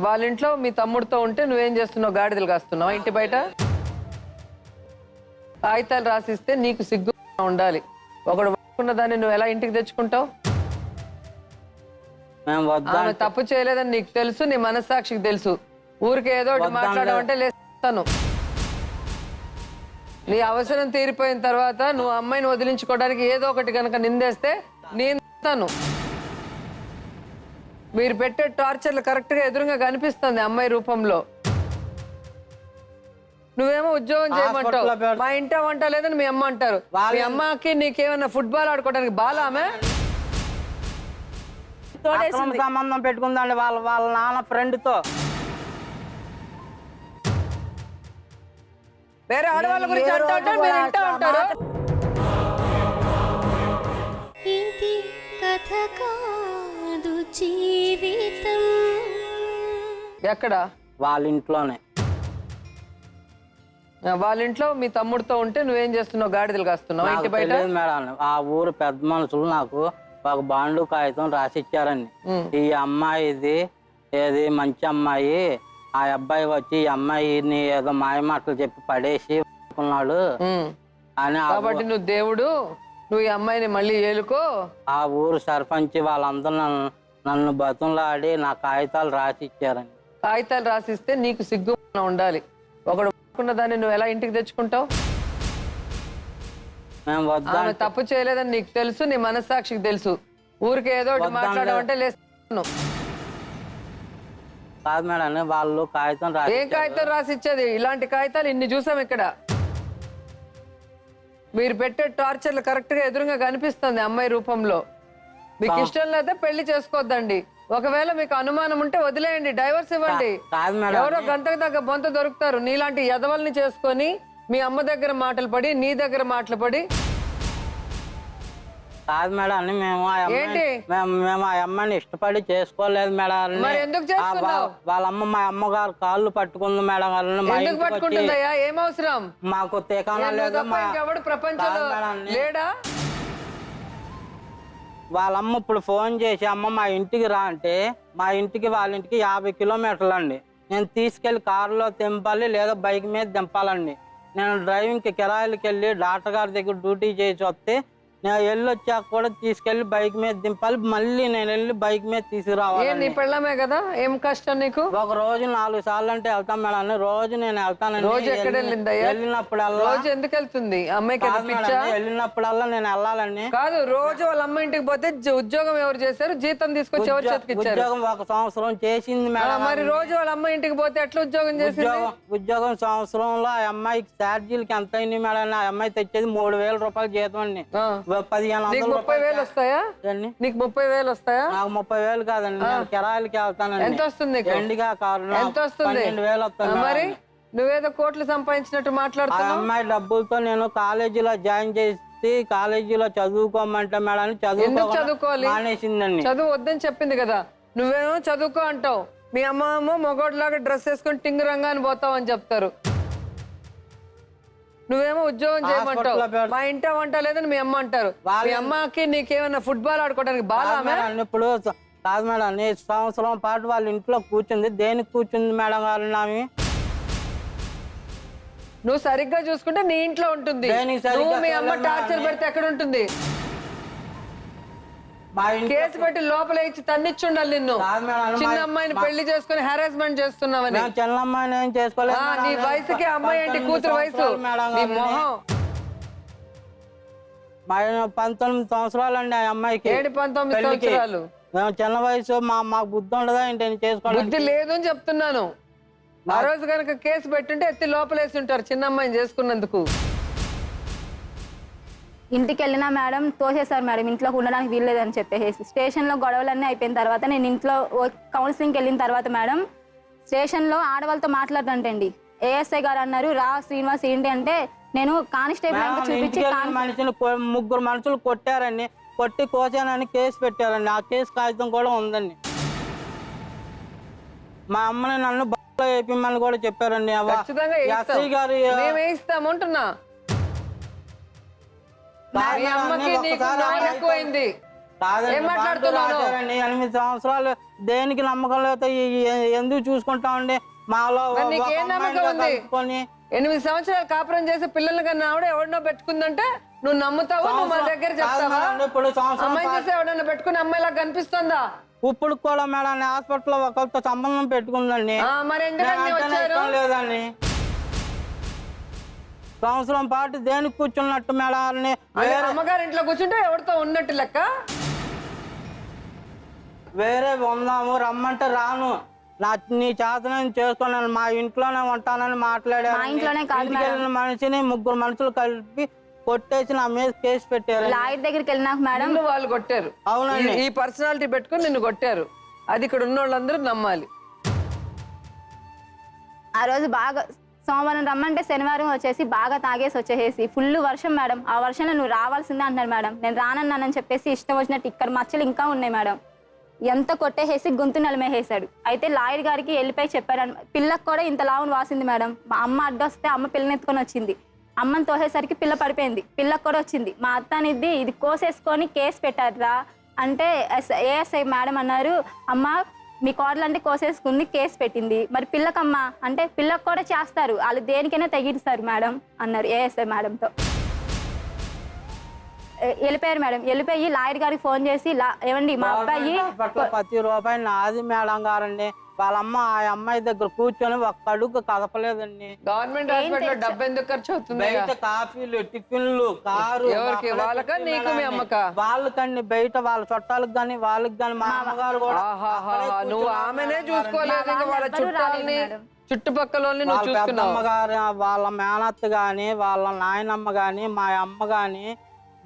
వాళ్ళ ఇంట్లో మీ తమ్ముడితో ఉంటే నువ్వేం చేస్తున్నావు? గాడిదలు కాస్తున్నావు ఇంటి బయట? కాగితాలు రాసిస్తే నీకు సిగ్గు ఉండాలి. ఒకడు పట్టుకున్న దాన్ని నువ్వు ఎలా ఇంటికి తెచ్చుకుంటావు? ఆమె తప్పు చేయలేదని నీకు తెలుసు, నీ మనస్సాక్షికి తెలుసు. ఊరికే ఏదో ఒకటి మాట్లాడమంటే లేస్తాను. నీ అవసరం తీరిపోయిన తర్వాత నువ్వు అమ్మాయిని వదిలించుకోవడానికి ఏదో ఒకటి కనుక నిందేస్తే నేను మీరు పెట్టే టార్చర్లు కరెక్ట్ గా ఎదురుగా కనిపిస్తుంది అమ్మాయి రూపంలో. నువ్వేమో ఉద్యోగం చేయమంటావు, మా ఇంట వంట లేదని మీ అమ్మ అంటారు. మీ అమ్మకి నీకేమన్నా ఫుట్బాల్ ఆడుకోవడానికి బాలా? ఆమె సంబంధం పెట్టుకుందండి వాళ్ళ నాన్న ఫ్రెండ్ తో. వేరే ఆడవాళ్ళ గురించి అంటా ఉంటారు, మీరు ఇంటా ఉంటారు. ఇది కథ కాదు జీవితం. ఎక్కడ? వాళ్ళ ఇంట్లోనే. వాళ్ళ ఇంట్లో మీ తమ్ముడితో ఉంటే నువ్వేం చేస్తున్నావు? గాడిదలు కాస్తున్నావు ఇంటి బయట? మేడం, ఆ ఊరు పెద్ద మనుషులు నాకు ఒక బాండు కాగితం రాసిచ్చారండి. ఈ అమ్మాయిది ఏది మంచి అమ్మాయి, ఆ అబ్బాయి వచ్చి ఈ అమ్మాయిని ఏదో మాయమాటలు చెప్పి పడేసి ఉన్నాడు అని. కాబట్టి నువ్వు దేవుడు, నువ్వు ఈ అమ్మాయిని మళ్ళీ ఏలుకో. ఆ ఊరు సర్పంచ్ వాళ్ళందరూ నన్ను బతులాడి నా కాగితాలు రాసిచ్చారండి. కాగితాలు రాసిస్తే నీకు సిగ్గు ఉండాలి. ఒకడు పట్టుకున్న దాన్ని నువ్వు ఎలా ఇంటికి తెచ్చుకుంటావు? ఆమె తప్పు చేయలేదని నీకు తెలుసు, నీ మనస్సాక్షికి తెలుసు. ఊరికే ఏదో ఒకటి మాట్లాడమంటే లేస్తాను. కాదు మేడం, వాళ్ళు కాగితం ఏం కాగితం రాసిచ్చేది? ఇలాంటి కాగితాలు ఇన్ని చూసాం ఇక్కడ. మీరు పెట్టే టార్చర్లు కరెక్ట్ గా ఎదురుగా కనిపిస్తుంది అమ్మాయి రూపంలో. మీకు ఇష్టం లేదా పెళ్లి చేసుకోవద్దండి. ఒకవేళ మీకు అనుమానం ఉంటే వదిలేయండి, డైవర్స్ ఇవ్వండి. ఎవరో గంటకు దగ్గర బొంత దొరుకుతారు. నీలాంటి యదవల్ని చేసుకొని మీ అమ్మ దగ్గర మాటలు పడి, నీ దగ్గర మాటలు పడి. కాదు మేడం, మేము ఆ అమ్మాయిని ఇష్టపడి చేసుకోలేదు మేడం. మరి ఎందుకు చేసుకున్నావు? వాళ్ళ అమ్మ మా అమ్మగారు కాళ్ళు పట్టుకుంది మేడం. ఎందుకు పట్టుకుంటుందయ్యా? ఏం అవసరం? మాకు తెకానా లేదు. ఎవడు ప్రపంచంలో లేడా? వాళ్ళమ్మ ఇప్పుడు ఫోన్ చేసి అమ్మ మా ఇంటికి రా అంటే, మా ఇంటికి వాళ్ళ ఇంటికి 50 కిలోమీటర్లు అండి. నేను తీసుకెళ్లి కారులో దింపాలి లేదా బైక్ మీద దింపాలండి. నేను డ్రైవింగ్కి కిరాయిలకి వెళ్ళి డాక్టర్ గారి దగ్గర డ్యూటీ చేసి వస్తే నేను వెళ్ళి వచ్చాక కూడా తీసుకెళ్లి బైక్ మీద దింపాలి. మళ్ళీ నేను వెళ్ళి బైక్ మీద తీసుకురావాలి. నీ పెళ్ళమే కదా, ఏం కష్టం నీకు? ఒక రోజు 4 సార్లు అంటే వెళ్తాం మేడం. రోజు నేను వెళ్తాను. రోజు ఎక్కడ వెళ్ళినప్పుడల్లా? రోజు ఎందుకు వెళ్తుంది అమ్మాయికి? వెళ్ళినప్పుడల్లా నేను వెళ్ళాలండి. కాదు, రోజు వాళ్ళ అమ్మ ఇంటికి పోతే ఉద్యోగం ఎవరు చేశారు? జీతం తీసుకొచ్చి ఎవరు చేతికిచ్చారు? ఉద్యోగం 1 సంవత్సరం చేసింది మేడం. మరి రోజు వాళ్ళ అమ్మ ఇంటికి పోతే ఎట్లా ఉద్యోగం చేసింది? ఉద్యోగం సంవత్సరంలో ఆ అమ్మాయికి ఛార్జీలకి ఎంత అయింది మేడం? ఆ అమ్మాయి తెచ్చేది 3000 రూపాయలు జీతం అండి. 1500 వస్తాయా? నీకు 30,000 వస్తాయా? నాకు 30,000 కాదండి, నేను కిరాయిలకి వెళ్తానండి. ఎంత వస్తుంది? ఎండిగా కారు ఎంత వస్తుంది? 12,000 వస్తుంది. మరి నువ్వేదో కోట్లు సంపాదించినట్టు మాట్లాడుతున్నావు. అమ్మాయి డబ్బులతో నేను కాలేజీలో జాయిన్ చేసి కాలేజీలో చదువుకోమంటే మేడం చదువుకోవాలి మానేసిందండి. చదువు వద్దని చెప్పింది కదా, నువ్వేమో చదువుకో అంటావు. మీ అమ్మ ఏమో మొగోడ్లాగా డ్రెస్ వేసుకొని టింగు రంగాన్ని పోతావు అని చెప్తారు. నువ్వేమో ఉద్యోగం చేయమంటావు, మా ఇంట వంట లేదని మీ అమ్మ అంటారు. మీ అమ్మకి నీకేమన్నా ఫుట్బాల్ ఆడుకోవడానికి బాగా? ఇప్పుడు కాదు మేడం, 1 సంవత్సరం పాటు వాళ్ళ ఇంట్లో కూర్చుంది. దేనికి కూర్చుంది మేడం గారు? నువ్వు సరిగ్గా చూసుకుంటే నీ ఇంట్లో ఉంటుంది. మీ అమ్మ టార్చర్ పెడితే ఎక్కడ ఉంటుంది? కేసు పెట్టి లోపల ఇచ్చి తన్నిచ్చుండాలి నిన్ను. చిన్న అమ్మాయిని పెళ్లి చేసుకుని హారాస్మెంట్ చేస్తున్నావని. చిన్న అమ్మాయిని ఏం చేసుకోలేదు. నీ వయసుకి అమ్మాయి ఏంటి? కూతురు వయసు. నీ మొహం 19 సంవత్సరాలు అండి ఆ అమ్మాయికి. 19 సంవత్సరాలు? చిన్న వయసు. మాకు బుద్ధి ఉండదా ఏంటి? చేసుకోవాలి. బుద్ధి లేదు అని చెప్తున్నాను. ఆ రోజు కనుక కేసు పెట్టుంటే ఎత్తి లోపలేసి ఉంటారు చిన్న అమ్మాయిని చేసుకున్నందుకు. ఇంటికి వెళ్ళినా మేడం తోసేశారు మేడం, ఇంట్లోకి ఉండడానికి వీల్లేదని చెప్పేసి. స్టేషన్లో గొడవలన్నీ అయిపోయిన తర్వాత నేను ఇంట్లో కౌన్సిలింగ్కి వెళ్ళిన తర్వాత మేడం స్టేషన్లో ఆడవాళ్ళతో మాట్లాడుతుంటండి. ఏఎస్ఐ గారు అన్నారు, రా శ్రీనివాస్ ఏంటి అంటే, నేను కానిస్టేబుల్ అంటే చూపించి 3 మనుషులు కొట్టారండి. కొట్టి కోసానని కేసు పెట్టారండి. ఆ కేసు కాగితం కూడా ఉందండి. మా అమ్మని నన్ను బస్సులో వేపిమ్మని కూడా చెప్పారండి. ఎస్ఐ గారు ఎక్కువైంది. కాదండి, ఏం బాండ్ మాట్లాడుతున్నావు? రాశారండి. 8 సంవత్సరాలు దేనికి నమ్మకం లేకపోతే ఎందుకు చూసుకుంటామండి? మాలో మరి ఒక నీకేం నమ్మకం అమ్మాయిని ఉంది? కలుపుకొని 8 సంవత్సరాలు కాపురం చేసి పిల్లలు కన్నా ఆవిడ ఎవరినో పెట్టుకుందంటే నువ్వు నమ్ముతావు, నువ్వు మా దగ్గర చెప్తావా? కాదు మేడం, ఇప్పుడు సంవత్సరం అమ్మాయి చూస్తే ఎవడన్నా పెట్టుకుని అమ్మాయిలా కనిపిస్తుందా? ఇప్పుడు కూడా మేడం హాస్పిటల్లో ఒకరితో సంబంధం పెట్టుకుందండి. మరి ఎందుకని నేనంటేనే వచ్చారు? ఇష్టం లేదండి. సంవత్సరం పాటు దేనికి కూర్చున్నట్టు మేడం? అదే అమ్మగారి ఇంట్లో కూర్చుంటే ఎవరితో ఉన్నట్టు లెక్క. వేరే ఉందాము రమ్మంటే రాను, నీ చేతనని చేసుకున్నాను, మా ఇంట్లోనే ఉంటానని మాట్లాడారు. మా ఇంట్లోనే కాదు ఇంటికి వెళ్ళిన మనిషిని 3 మనుషులు కలిపి కొట్టేసి నా మీద కేసు పెట్టారు. లాయర్ దగ్గరికి వెళ్ళినాక మేడం నిన్ను వాళ్ళు కొట్టారు. అవునండి. ఈ పర్సనాలిటీ పెట్టుకుని నిన్ను కొట్టారు. అది ఇక్కడ ఉన్న వాళ్ళందరూ నమ్మాలి. ఆ రోజు బాగా సోమవారం రమ్మంటే శనివారం వచ్చేసి బాగా తాగేసి వచ్చేసి ఫుల్ వర్షం మేడం. ఆ వర్షంలో నువ్వు రావాల్సిందే అంటున్నారు మేడం. నేను రానన్నానని చెప్పేసి ఇష్టం వచ్చినట్టు ఇక్కడ మచ్చలు ఇంకా ఉన్నాయి మేడం. ఎంత కొట్టేసి గొంతు నలిమేసాడు. అయితే లాయర్ గారికి వెళ్ళిపోయి చెప్పారు. పిల్లకు కూడా ఇంత లావును వాసింది మేడం. మా అమ్మ అడ్డొస్తే అమ్మ పిల్లని ఎత్తుకొని వచ్చింది. అమ్మని తోసేసరికి పిల్ల పడిపోయింది. పిల్లకు కూడా వచ్చింది. మా అత్త అనేది ఇది కోసేసుకొని కేసు పెట్టారా అంటే ఏఎస్ఐ మేడం అన్నారు, అమ్మ మీ కోడలు అంటే కోసేసుకుంది, కేసు పెట్టింది. మరి పిల్లకమ్మ అంటే పిల్లకు కూడా చేస్తారు, వాళ్ళు దేనికైనా తెగిస్తారు మేడం అన్నారు ఏఎస్ఐ మేడంతో. వెళ్ళిపోయారు మేడం. వెళ్ళిపోయి లాయర్ గారికి ఫోన్ చేసి ఏమండి మా అబ్బాయి ₹10 నాది మేడం గారండి. వాళ్ళమ్మ ఆ అమ్మాయి దగ్గర కూర్చొని ఒక్క అడుగు కదపలేదండి. గవర్నమెంట్ హాస్పిటల్లో డబ్బు ఎందుకు ఖర్చు అవుతుంది? బయట కాఫీలు, టిఫిన్లు, కారు ఎవరికి? వాళ్ళకా నీకు మీ అమ్మకా? వాళ్ళకండి. బయట వాళ్ళ చుట్టాలకు గాని వాళ్ళకి గాని మా అమ్మగారు కూడా నువ్వు ఆమెనే చూసుకోలేదు, ఇంకా వాళ్ళ చుట్టాలని చుట్టుపక్కల నువ్వు చూసుకున్నావు. అమ్మగారు, వాళ్ళ మేనత్త గాని, వాళ్ళ నాయనమ్మ గాని, మా అమ్మ గాని,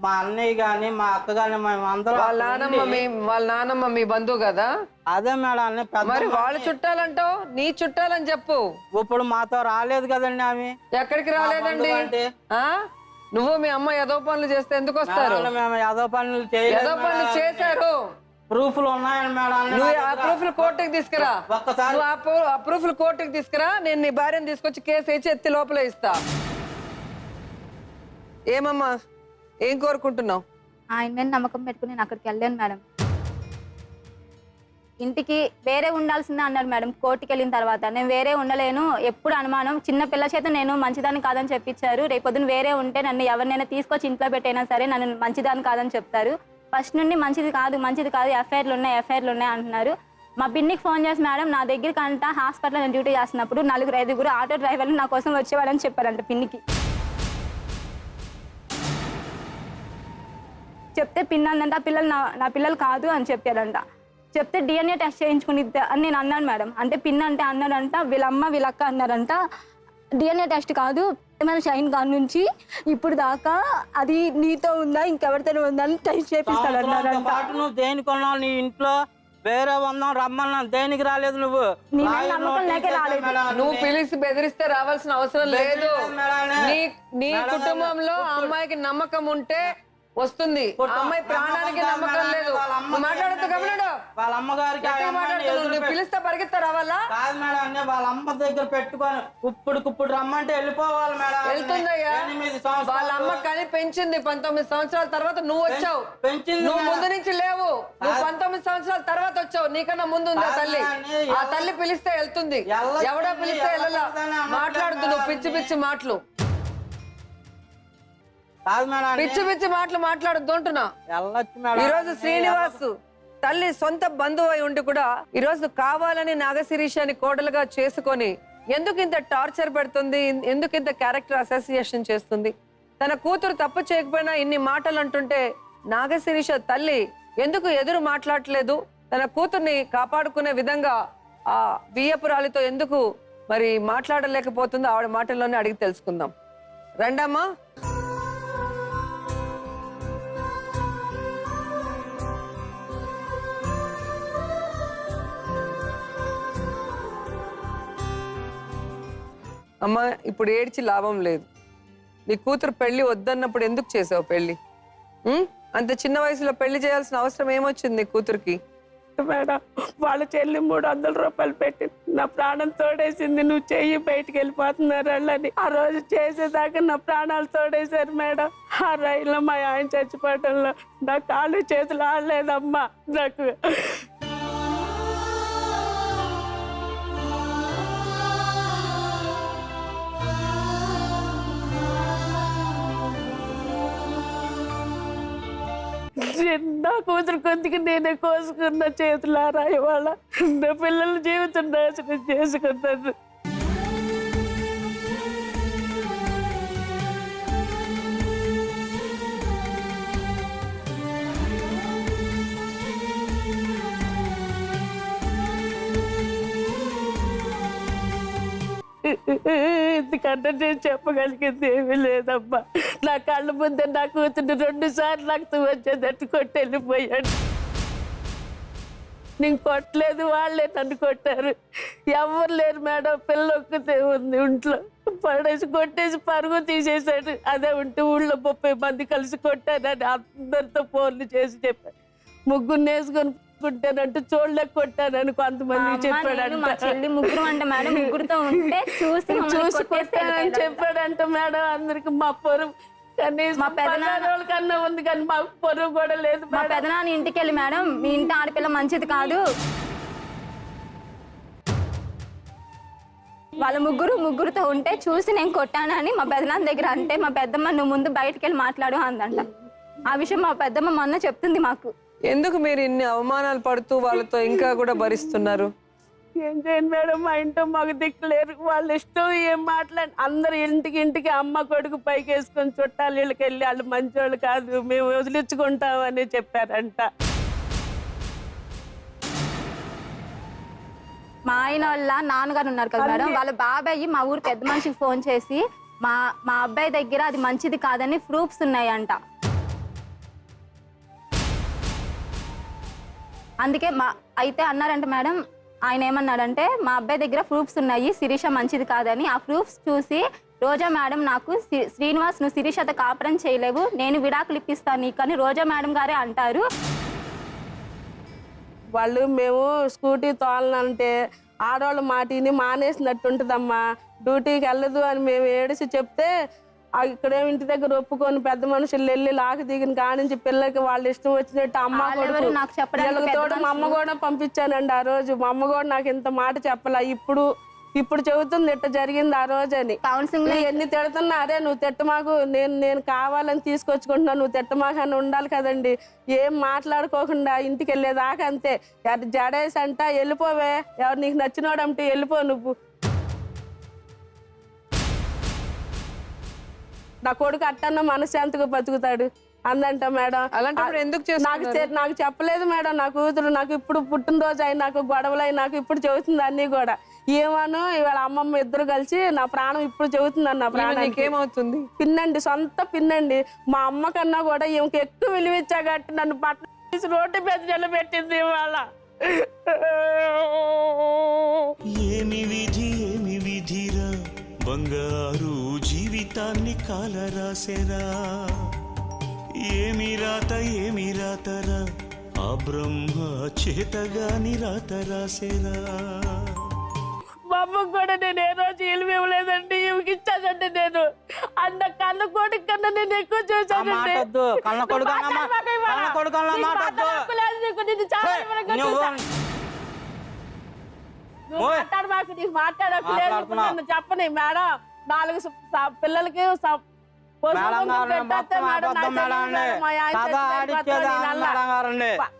మా అన్నయ్య గాని, మా అక్క గాని, మేము అందరం వాళ్ళ నానమ్మ మీ బంధువు కదా? అదే మేడం. మరి వాళ్ళ చుట్టాలంటావు, నీ చుట్టాలని చెప్పు. ఇప్పుడు మాతో రాలేదు కదండి ఆమె. ఎక్కడికి రాలేదండి? నువ్వు మీ అమ్మ ఏదో పనులు చేస్తే ఎందుకు వస్తారు? మేము ఏదో పనులు చేశారు. ప్రూఫ్లు ఉన్నాయండి మేడం. నువ్వు ఆ ప్రూఫ్లు కోర్టుకి తీసుకురా. ఒక్కసారి ఆ ప్రూఫ్లు కోర్టుకి తీసుకురా. నేను నీ భార్యను తీసుకొచ్చి కేసు వేసి ఎత్తి లోపల ఇస్తా. ఏమమ్మా, ఏం కోరుకుంటున్నావు? ఆయన మీద నమ్మకం పెట్టుకుని నేను అక్కడికి వెళ్ళాను మేడం. ఇంటికి వేరే ఉండాల్సిందే అన్నారు మేడం. కోర్టుకి వెళ్ళిన తర్వాత నేను వేరే ఉండలేను, ఎప్పుడు అనుమానం, చిన్న పిల్ల చేత నేను మంచిదాన్ని కాదని చెప్పించారు. రేపొద్దున వేరే ఉంటే నన్ను ఎవరినైనా తీసుకొచ్చి ఇంట్లో పెట్టైనా సరే నన్ను మంచిదాన్ని కాదని చెప్తారు. ఫస్ట్ నుండి మంచిది కాదు, ఎఫ్ఐఆర్లు ఉన్నాయి అంటున్నారు. మా పిన్నికి ఫోన్ చేసి మేడం నా దగ్గరికి అంట హాస్పిటల్లో నేను డ్యూటీ చేస్తున్నప్పుడు 4-5 ఆటో డ్రైవర్లు నా కోసం వచ్చేవాడని చెప్పారంట పిన్నికి. చెప్తే పిన్ అందంట ఆ పిల్లలు నా పిల్లలు కాదు అని చెప్పారంట. చెప్తే DNA టెస్ట్ చేయించుకుని అని నేను అన్నాను మేడం. అంటే పిన్ అంటే అన్నాడంట, వీళ్ళమ్మ వీళ్ళక్క అన్నారంట. DNA టెస్ట్ కాదు, మన షైన్ కాడ నుంచి ఇప్పుడు దాకా అది నీతో ఉందా ఇంకెవరితో ఉందా అని టెస్ట్ చేపిస్తాడన్నారంట. నువ్వు దేనికి ఉన్నావు? నీ ఇంట్లో వేరే ఉందాం రమ్మన్నా దేనికి రాలేదు? నువ్వు నమ్మకం లేకే రాలేదు. నువ్వు పిలిచి బెదిరిస్తే రావాల్సిన అవసరం లేదు. నీ కుటుంబంలో అమ్మాయికి నమ్మకం ఉంటే వస్తుంది. అమ్మాయి ప్రాణానికి నమ్మకం లేదు. మాట్లాడుతూ గమనాడు. వాళ్ళ అమ్మగారికి పిలిస్తే పరిగెత్తా రావాలా? కాదు మేడం, వాళ్ళ అమ్మ దగ్గర పెట్టుకొని ఇప్పుడు రమ్మంటే వెళ్ళిపోవాలి మేడం. వెళ్తుందయ్యా. వాళ్ళ అమ్మ కానీ పెంచింది. 19 సంవత్సరాల తర్వాత నువ్వు వచ్చావు. నువ్వు ముందు నుంచి లేవు. నువ్వు 19 సంవత్సరాల తర్వాత వచ్చావు. నీకన్నా ముందు ఉంది ఆ తల్లి. ఆ తల్లి పిలిస్తే వెళ్తుంది. ఎవడో పిలిస్తే వెళ్ళలా. మాట్లాడుతూ నువ్వు పిచ్చి మాటలు, పిచ్చి మాటలు మాట్లాడద్దు అంటున్నా. ఈ రోజు శ్రీనివాస్ తల్లి సొంత బంధువు అయి ఉండి కూడా ఈ రోజు కావాలని నాగశిరీషాని కోడలుగా చేసుకొని ఎందుకు ఇంత టార్చర్ పెడుతుంది? ఎందుకు ఇంత క్యారెక్టర్ అసోసియేషన్ చేస్తుంది? తన కూతురు తప్పు చేయకపోయినా ఇన్ని మాటలు అంటుంటే నాగశిరీష తల్లి ఎందుకు ఎదురు మాట్లాడలేదు? తన కూతుర్ని కాపాడుకునే విధంగా ఆ బియ్యపురాలితో ఎందుకు మరి మాట్లాడలేకపోతుందో ఆవిడ మాటల్లోనే అడిగి తెలుసుకుందాం. రండమ్మా. అమ్మ, ఇప్పుడు ఏడ్చి లాభం లేదు. నీ కూతురు పెళ్లి వద్దన్నప్పుడు ఎందుకు చేసావు పెళ్లి? అంత చిన్న వయసులో పెళ్లి చేయాల్సిన అవసరం ఏమొచ్చింది నీ కూతురికి? మేడం వాళ్ళ చెల్లి 300 రూపాయలు పెట్టి నా ప్రాణం తోడేసింది, నువ్వు చెయ్యి బయటికి వెళ్ళిపోతున్నారు వాళ్ళని. ఆ రోజు చేసేదాకా నా ప్రాణాలు తోడేశారు మేడం. ఆ రైల్లో మా ఆయన చచ్చిపోవడంలో నా కాళ్ళు చేతులు ఆడలేదమ్మా. నాకు నా కూతురు కొందికి నేనే కోసుకున్న చేతులారా ఇవాళ నా పిల్లల జీవితం నాశనం చేసుకున్నాను. ఎందుకంటే నేను చెప్పగలిగింది ఏమీ లేదమ్మా. నా కళ్ళ ముందే నా కూతుర్ని 2 సార్లు రక్తం వచ్చేటట్టు కొట్టి వెళ్ళిపోయాడు. నేను కొట్టలేదు, వాళ్ళే నన్ను కొట్టారు. ఎవరు లేరు మేడం, పిల్ల ఒక్కతే ఉంది ఇంట్లో. పడేసి కొట్టేసి పరుగు తీసేశాడు. అదే ఉంటే ఊళ్ళో 30 మంది కలిసి కొట్టానని అందరితో ఫోన్లు చేసి చెప్పాను. ముగ్గురు వేసుకొని కుంటానంటూ చూడలేక కొట్టానని కొంతమంది చెప్పాడంట. ముగ్గురు అంటే మేడం ముగ్గురుతో ఉంటే చూసి కొట్టానని చెప్పాడంట మేడం. అందరికి మా పొరుగు మా పెదనాన్న కన్నా ఉంది కానీ మాకు పొరుగు కూడా లేదు. మా పెదనాన్న ఇంటికి వెళ్ళి మేడం మీ ఇంటి ఆడపిల్ల మంచిది కాదు, వాళ్ళ ముగ్గురుతో ఉంటే చూసి నేను కొట్టానని మా పెదనాన్న దగ్గర అంటే మా పెద్దమ్మ నువ్వు ముందు బయటకు వెళ్ళి మాట్లాడు అందంట. ఆ విషయం మా పెద్దమ్మ మొన్న చెప్తుంది మాకు. ఎందుకు మీరు ఇన్ని అవమానాలు పడుతూ వాళ్ళతో ఇంకా కూడా భరిస్తున్నారు? ఏం చేయను మేడం, మా ఇంట్లో మాకు దిక్కులేరు. వాళ్ళు ఇష్టం ఏం మాట్లాడి అందరు ఇంటికి అమ్మ కొడుకు పైకి వేసుకొని చుట్టాలు వీళ్ళకి వెళ్ళి వాళ్ళు మంచోళ్ళు కాదు, మేము వదిలించుకుంటామని చెప్పారంట. మా ఆయన వాళ్ళ నాన్నగారు ఉన్నారు కదా మేడం, వాళ్ళ బాబాయ్ మా ఊరు పెద్ద మనిషికి ఫోన్ చేసి మా అబ్బాయి దగ్గర అది మంచిది కాదని ప్రూఫ్స్ ఉన్నాయంట. అందుకే అయితే అన్నారంట మేడం, ఆయన ఏమన్నాడంటే మా అబ్బాయి దగ్గర ప్రూఫ్స్ ఉన్నాయి, శిరీష మంచిది కాదని. ఆ ప్రూఫ్స్ చూసి రోజా మేడం నాకు శ్రీనివాస్ నువ్వు శిరీషతో కాపురం చేయలేవు, నేను విడాకులు ఇప్పిస్తాను నీకు అని రోజా మేడం గారే అంటారు. వాళ్ళు మేము స్కూటీ తోలనంటే ఆడవాళ్ళు మాటిని మానేసినట్టు ఉంటుందమ్మా, డ్యూటీకి వెళ్ళదు అని మేము ఏడిసి చెప్తే ఇక్కడేమి ఇంటి దగ్గర ఒప్పుకొని పెద్ద మనుషులు వెళ్ళి లాకి దిగిన కానించి పిల్లలకి వాళ్ళు ఇష్టం వచ్చినట్టు అమ్మ కొడుకు తోడు మా అమ్మ కూడా పంపించానండి. ఆ రోజు మా అమ్మ కూడా నాకు ఇంత మాట చెప్పాల. ఇప్పుడు చెబుతుంది ఇట్ట జరిగింది ఆ రోజు అని. కౌన్సిలింగ్ ఎన్ని తిడుతున్నా, అరే నువ్వు తిట్టమాకు, నేను కావాలని తీసుకొచ్చుకుంటున్నా, నువ్వు తిట్టమాకని ఉండాలి కదండి. ఏం మాట్లాడుకోకుండా ఇంటికి వెళ్ళేదాకా అంతే. జడేసి అంట వెళ్ళిపోవే, ఎవరు నీకు నచ్చినోడు అంటే వెళ్ళిపో నువ్వు. నా కొడుకు అట్టన్న మనశ్శాంతిగా బతుకుతాడు అందంట మేడం. అలాంటప్పుడు ఎందుకు నాకు చెప్పలేదు మేడం. నా కూతురు నాకు ఇప్పుడు పుట్టినరోజు అయి నాకు గొడవలు అయి నాకు ఇప్పుడు చెబుతుంది అన్ని కూడా. ఏమను ఇవాళ అమ్మమ్మ ఇద్దరు కలిసి నా ప్రాణం ఇప్పుడు చెబుతుంది. నా ప్రాణానికి ఏమవుతుంది? పిన్నండి, సొంత పిన్నండి. మా అమ్మ కన్నా కూడా ఈమెకి ఎక్కువ విలువ ఇచ్చాగట్టి నన్ను పట్ల తీసి రోడ్డు మీద నిలబెట్టింది ఇవాళ. ఏమి విధి ఏమి విధిరా, బంగారు జీవితాన్ని కాలరాసెరా. ఏమి రాతరా, ఆ బ్రహ్మ చేతగాని రాత రాసెరా. మా అమ్మకు కూడా నేను ఏ రోజు ఇల్లు ఇవ్వలేదండి, ఇవికి ఇచ్చానండి. నేను అన్న కళ్ళ కొడుకు కన్నా నేను ఎక్కువ చూసానండి. మాట్లాడలేదు చెప్పని మేడం. 4 పిల్లలకి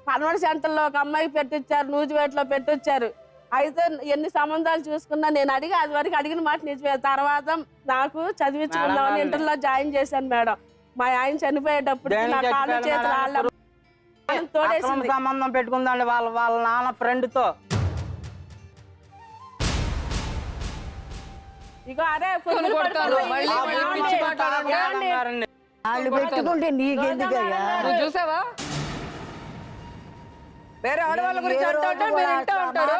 కన్వెంట్ సెంటర్ లో ఒక అమ్మాయికి పెట్టించారు, నూజివేటలో పెట్టించారు. అయితే ఎన్ని సంబంధాలు చూసుకున్నా నేను అది వరకు అడిగిన మాట నిజమే. తర్వాత నాకు చదివించుకుందామని ఇంటర్లో జాయిన్ చేశాను మేడం. మా ఆయన చనిపోయేటప్పుడు నా కాళ్ళు చేతులు తోడేసింది. సంబంధం పెట్టుకుందండి వాళ్ళ నాన్న ఫ్రెండ్ తో. ఇగో అరే వాళ్ళు పెట్టుకుంటే నీకెందుకయ్యా? నువ్వు చూసావా? వేరే ఆడవాళ్ళ గురించి అంటా మీరు ఇంటా ఉంటారు.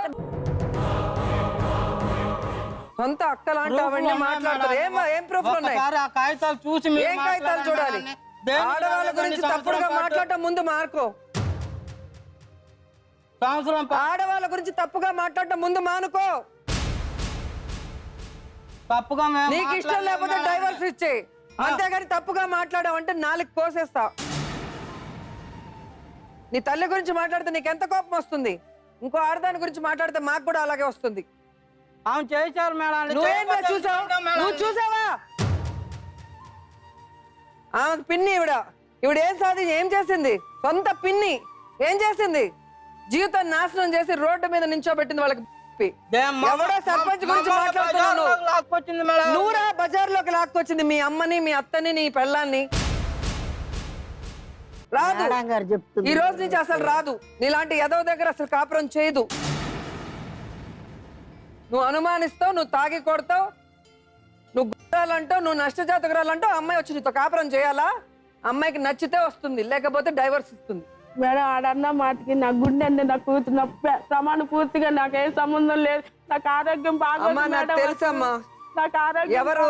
సొంత అక్కలు అంటావండి మాట్లాడతారు. ఏం ప్రూఫ్ ఉన్నాయి? కాగితాలు చూసి ఏం కాగితాలు చూడాలి? ఆడవాళ్ళ గురించి తప్పుడుగా మాట్లాడటం ముందు మార్కో. సంవత్సరం ఆడవాళ్ళ గురించి తప్పుగా మాట్లాడటం ముందు మానుకో. తప్పుగా మేము నీకు ఇష్టం లేకపోతే డైవర్స్ ఇచ్చే, అంతేగాని తప్పుగా మాట్లాడావంటే నాలుగు కోసేస్తా. నీ తల్లి గురించి మాట్లాడితే నీకు ఎంత కోపం వస్తుంది, ఇంకో ఆడదాని గురించి మాట్లాడితే మాకు కూడా అలాగే వస్తుంది. అవును చేశారు మేడం. నువ్వేంటో చూసావు? నువ్వు చూసావా? ఆమెకు పిన్ని ఈవిడ ఏం చేసింది? సొంత పిన్ని ఏం చేసింది? జీవితం నాశనం చేసి రోడ్డు మీద నించోబెట్టింది వాళ్ళకి. ఎవడో సర్పంచ్ గురించి మాట్లాడుతున్నావు. నువ్వురా బజార్లోకి లాక్కొచ్చింది మీ అమ్మని, మీ అత్తని, నీ పెళ్ళాన్ని. రాదు గారు చెప్తుంది. ఈ రోజు నుంచి అసలు రాదు. నీలాంటి ఎదవ దగ్గర అసలు కాపురం చేయదు. నువ్వు అనుమానిస్తావు, నువ్వు తాగి కొడతావు, నువ్వు గుర్రాలంటావు, నువ్వు నష్టజాతకురాలంటావు. అమ్మాయి వచ్చి నీతో కాపురం చేయాలా? అమ్మాయికి నచ్చితే వస్తుంది, లేకపోతే డైవర్స్ ఇస్తుంది. మేడం ఆడన్న మాటకి నా గుండె అండి, నా కూతురు నా ప్రమాణ పూర్తిగా నాకేం సంబంధం లేదు. నాకు ఆరోగ్యం బాగా నాకు తెలుసమ్మా. నాకు ఆరోగ్యం ఎవరు